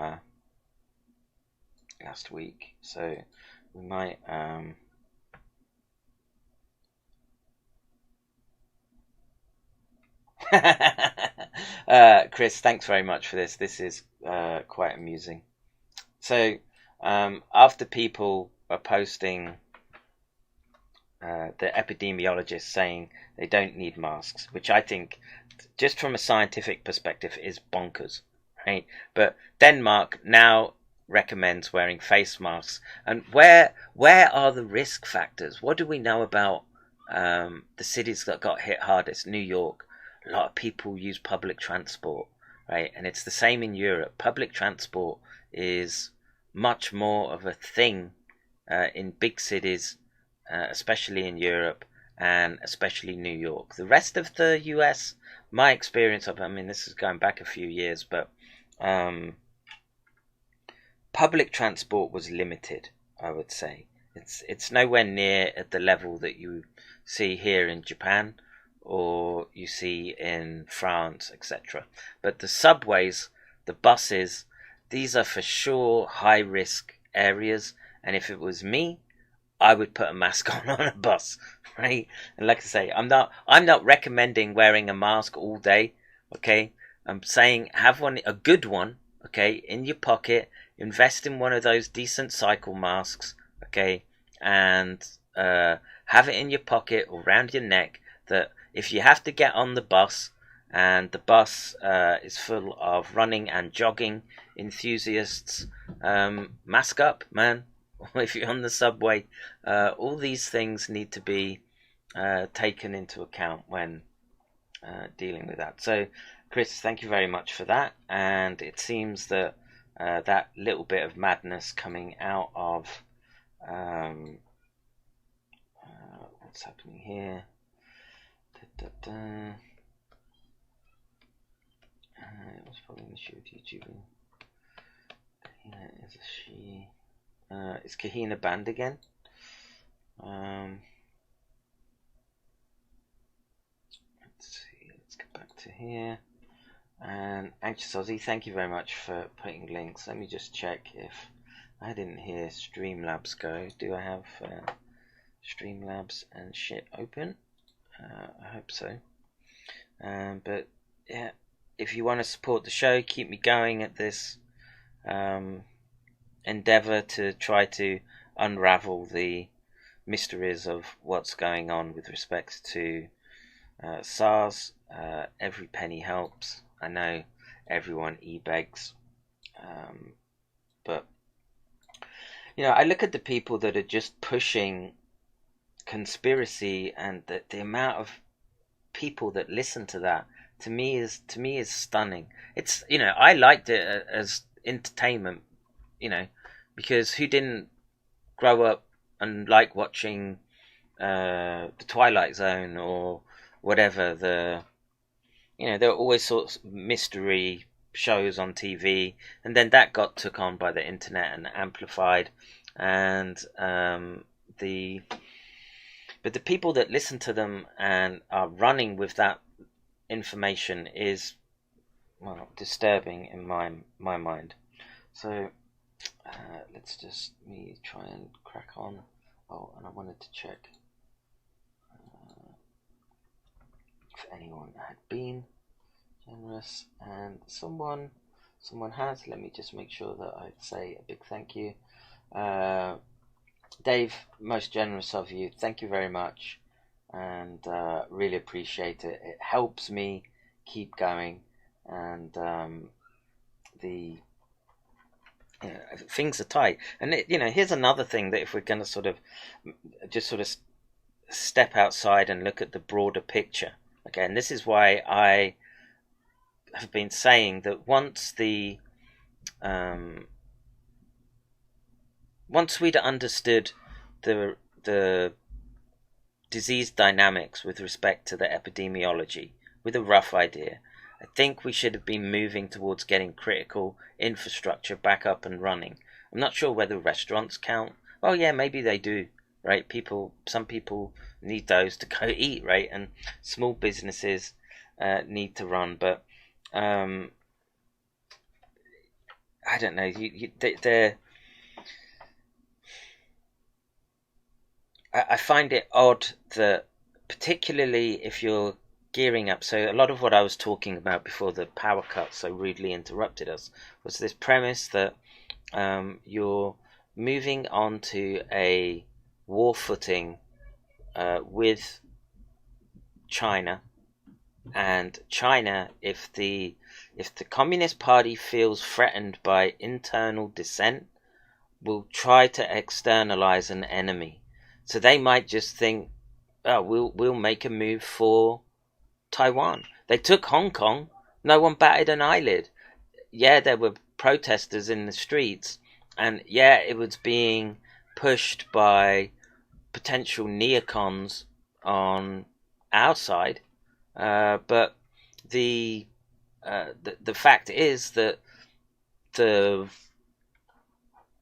E: last week, so we might Chris, thanks very much for this. This is quite amusing. So after people are posting the epidemiologists saying they don't need masks, which I think, just from a scientific perspective, is bonkers, right? But Denmark now recommends wearing face masks. And where are the risk factors? What do we know about the cities that got hit hardest? New York. A lot of people use public transport, right? And it's the same in Europe. Public transport is much more of a thing in big cities, especially in Europe and especially New York. The rest of the US, my experience of, I mean, this is going back a few years, but public transport was limited, I would say. It's nowhere near at the level that you see here in Japan or you see in France, etc. But the subways, the buses, these are for sure high risk areas, and if it was me, I would put a mask on a bus, right? And like I say, I'm not recommending wearing a mask all day, okay? I'm saying have one, a good one, okay, in your pocket. Invest in one of those decent cycle masks, okay, and have it in your pocket or around your neck, that if you have to get on the bus and the bus is full of running and jogging enthusiasts, mask up, man. If you're on the subway, all these things need to be taken into account when dealing with that. So, Chris, thank you very much for that. And it seems that that little bit of madness coming out of what's happening here. It was probably an issue with YouTube. Kahina is a she. Is Kahina banned again? Let's see. Let's get back to here. And Anxious Aussie, thank you very much for putting links. Let me just check if I didn't hear Streamlabs go. Do I have Streamlabs and shit open? I hope so. But yeah, if you want to support the show, keep me going at this endeavour to try to unravel the mysteries of what's going on with respect to SARS. Every penny helps. I know everyone e-begs, but you know, I look at the people that are just pushing conspiracy, and the amount of people that listen to that to me is stunning. It's, you know, I liked it as entertainment, you know, because who didn't grow up and like watching the Twilight Zone or whatever, you know, there were always sorts of mystery shows on TV, and then that got took on by the internet and amplified, and but the people that listen to them and are running with that information is, well, disturbing in my mind. So let's just try and crack on. Oh, and I wanted to check if anyone had been generous, and someone has. Let me just make sure that I say a big thank you. Dave, most generous of you. Thank you very much, and really appreciate it. It helps me keep going, and things are tight. And you know, here's another thing, that if we're going to sort of step outside and look at the broader picture, okay, and this is why I have been saying that once we'd understood the disease dynamics with respect to the epidemiology, with a rough idea, I think we should have been moving towards getting critical infrastructure back up and running. I'm not sure whether restaurants count. Oh yeah, maybe they do, right? Some people need those to go eat, right? And small businesses need to run, but I don't know. I find it odd that, particularly if you're gearing up. So a lot of what I was talking about before the power cut so rudely interrupted us was this premise that you're moving on to a war footing with China, and China, if the Communist Party feels threatened by internal dissent, will try to externalize an enemy. So they might just think, oh, we'll make a move for Taiwan. They took Hong Kong. No one batted an eyelid. Yeah, there were protesters in the streets, and yeah, it was being pushed by potential neocons on our side. But the fact is that the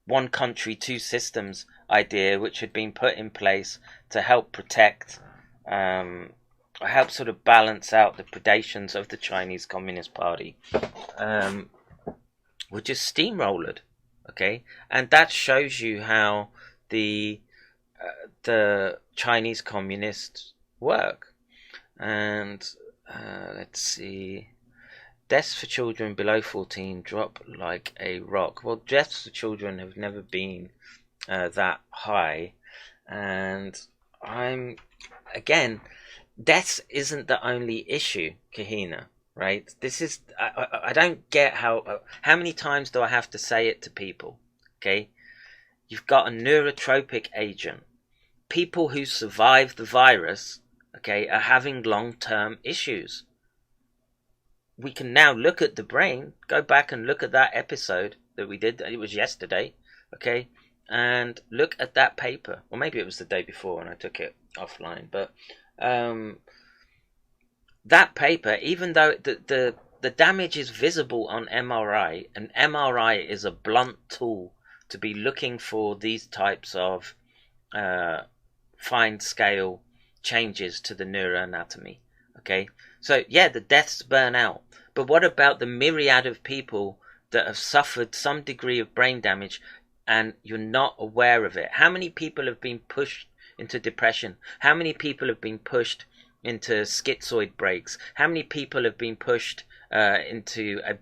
E: one country, two systems idea, which had been put in place to help protect help sort of balance out the predations of the Chinese Communist Party, were just steamrolled. Okay, and that shows you how the Chinese communists work. And let's see, deaths for children below 14 drop like a rock. Well, deaths for children have never been that high, and deaths isn't the only issue, Kahina. Right? This is I don't get how many times do I have to say it to people? Okay, you've got a neurotropic agent. People who survive the virus, okay, are having long-term issues. We can now look at the brain. Go back and look at that episode that we did. It was yesterday, okay, and look at that paper, or maybe it was the day before and I took it offline. But that paper, even though the damage is visible on MRI, and MRI is a blunt tool to be looking for these types of fine scale changes to the neuroanatomy. Okay, so yeah, the deaths burn out, but what about the myriad of people that have suffered some degree of brain damage and you're not aware of it? How many people have been pushed into depression? How many people have been pushed into schizoid breaks? How many people have been pushed into a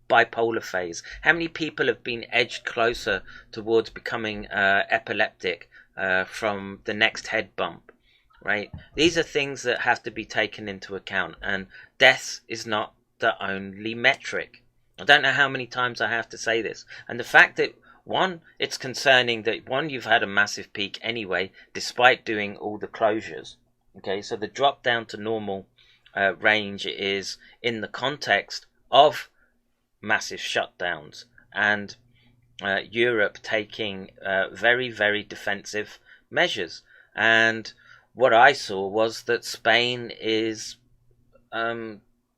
E: bipolar phase? How many people have been edged closer towards becoming epileptic from the next head bump? Right? These are things that have to be taken into account, and death is not the only metric. I don't know how many times I have to say this. And the fact that, one, it's concerning that, one, you've had a massive peak anyway, despite doing all the closures. Okay, so the drop down to normal range is in the context of massive shutdowns and Europe taking very, very defensive measures. And what I saw was that Spain is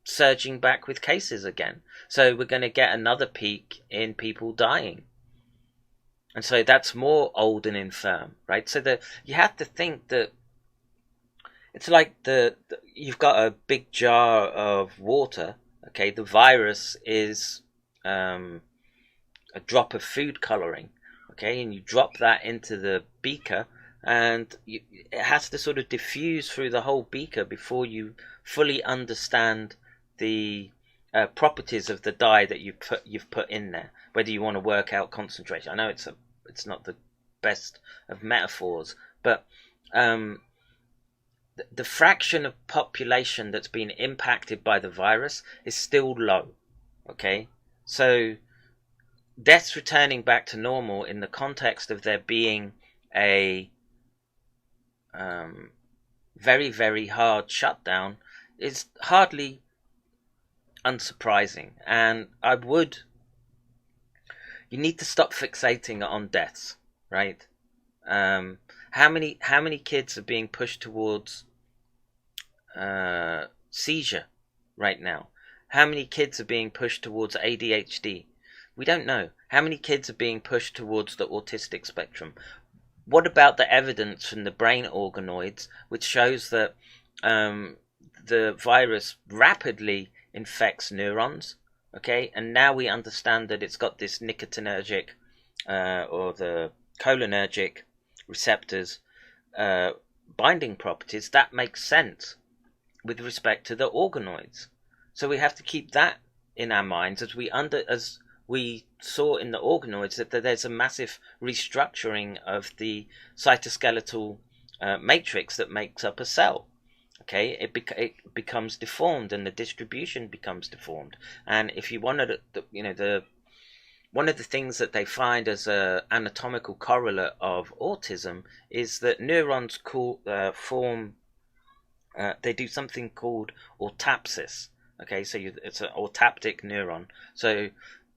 E: surging back with cases again. So we're going to get another peak in people dying. And so that's more old and infirm, right? So you have to think that it's like you've got a big jar of water. Okay, the virus is a drop of food coloring. Okay, and you drop that into the beaker, and it has to sort of diffuse through the whole beaker before you fully understand the properties of the dye that you've put in there. Whether you want to work out concentration, I know it's not the best of metaphors, but the fraction of population that's been impacted by the virus is still low. Okay, so deaths returning back to normal in the context of there being a very, very hard shutdown is hardly unsurprising. And you need to stop fixating on deaths, right? How many kids are being pushed towards seizure right now? How many kids are being pushed towards ADHD? We don't know. How many kids are being pushed towards the autistic spectrum? What about the evidence from the brain organoids, which shows that the virus rapidly infects neurons? Okay, and now we understand that it's got this nicotinergic or the cholinergic receptors binding properties. That makes sense with respect to the organoids. So we have to keep that in our minds as we saw in the organoids, that there's a massive restructuring of the cytoskeletal matrix that makes up a cell. Okay, it becomes deformed, and the distribution becomes deformed. And if you wanted, one of the things that they find as a anatomical correlate of autism is that neurons form. They do something called autopsis. Okay, so it's an autoptic neuron. So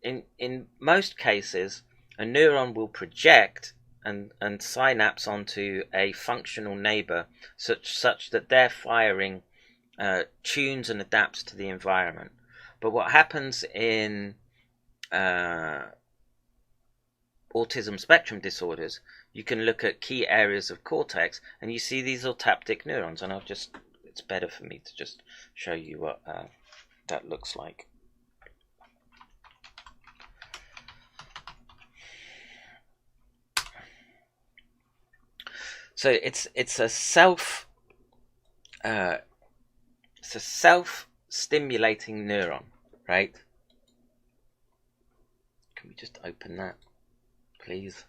E: in most cases, a neuron will project and synapse onto a functional neighbor such that their firing tunes and adapts to the environment. But what happens in autism spectrum disorders, you can look at key areas of cortex and you see these autoptic neurons, and it's better for me to just show you what that looks like. So it's a self-stimulating neuron, right? Can we just open that, please?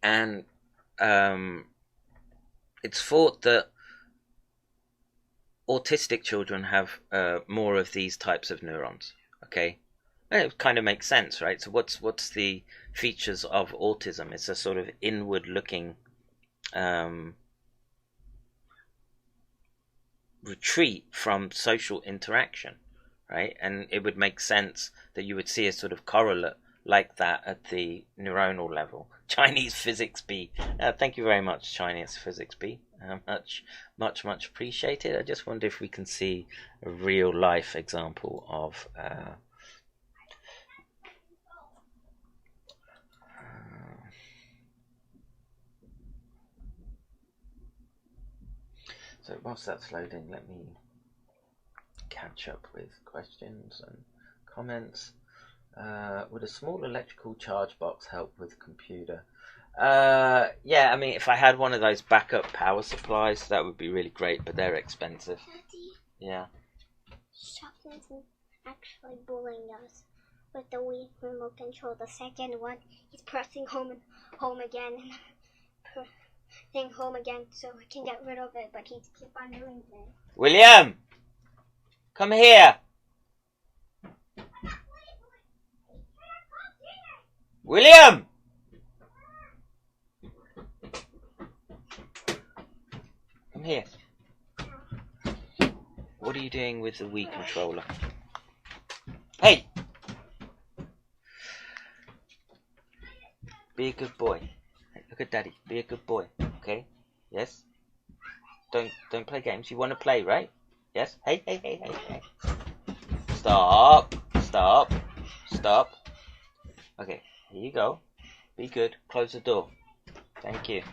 E: And it's thought that autistic children have more of these types of neurons. Okay, and it kind of makes sense, right? So what's the features of autism? It's a sort of inward-looking retreat from social interaction, right? And it would make sense that you would see a sort of correlate like that at the neuronal level. Chinese physics B. Thank you very much, Chinese physics B. Much appreciated. I just wonder if we can see a real life example of so whilst that's loading, let me catch up with questions and comments. Would a small electrical charge box help with computer? Yeah, I mean, if I had one of those backup power supplies, that would be really great, but they're expensive.
F: Daddy,
E: Yeah.
F: Shopkins is actually bullying us with the Wii remote control. The second one, he's pressing home and home again, pressing home again, so I can get rid of it. But he's keep on doing it.
E: William, come here. William. Come here. What are you doing with the Wii controller? Hey! Be a good boy. Hey, look at Daddy. Be a good boy. Okay? Yes? Don't play games. You want to play, right? Yes? Hey. Stop. Okay, here you go. Be good. Close the door. Thank you.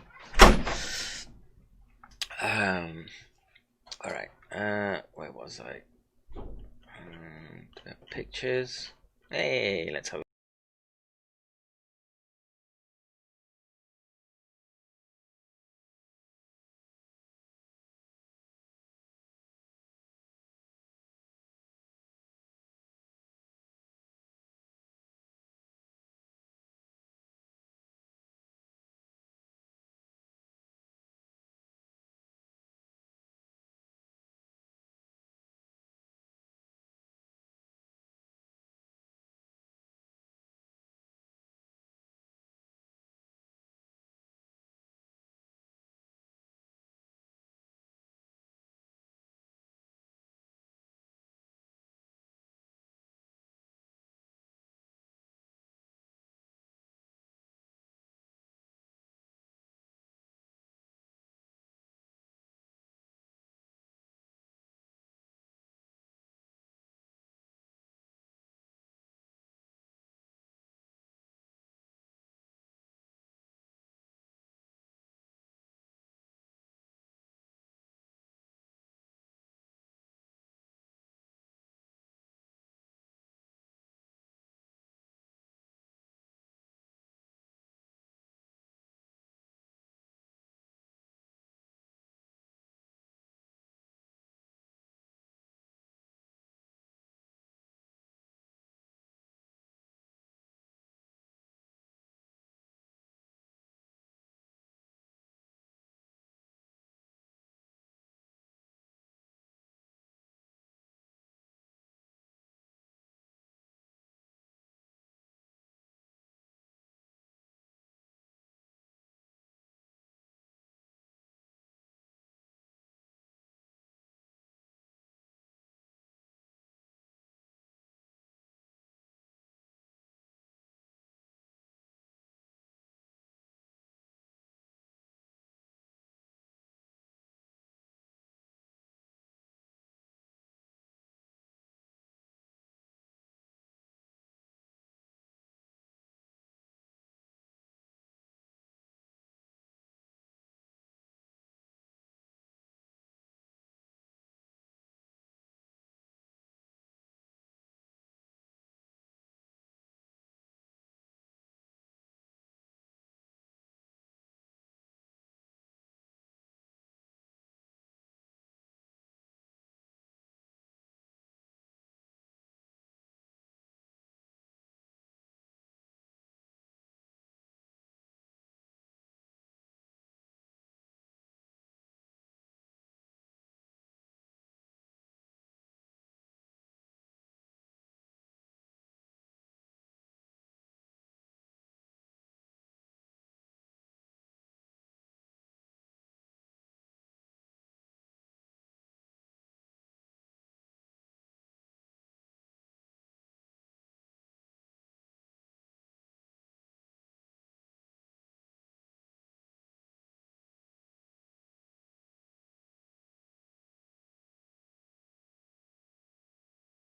E: Alright. Where was I? Pictures. Hey, let's have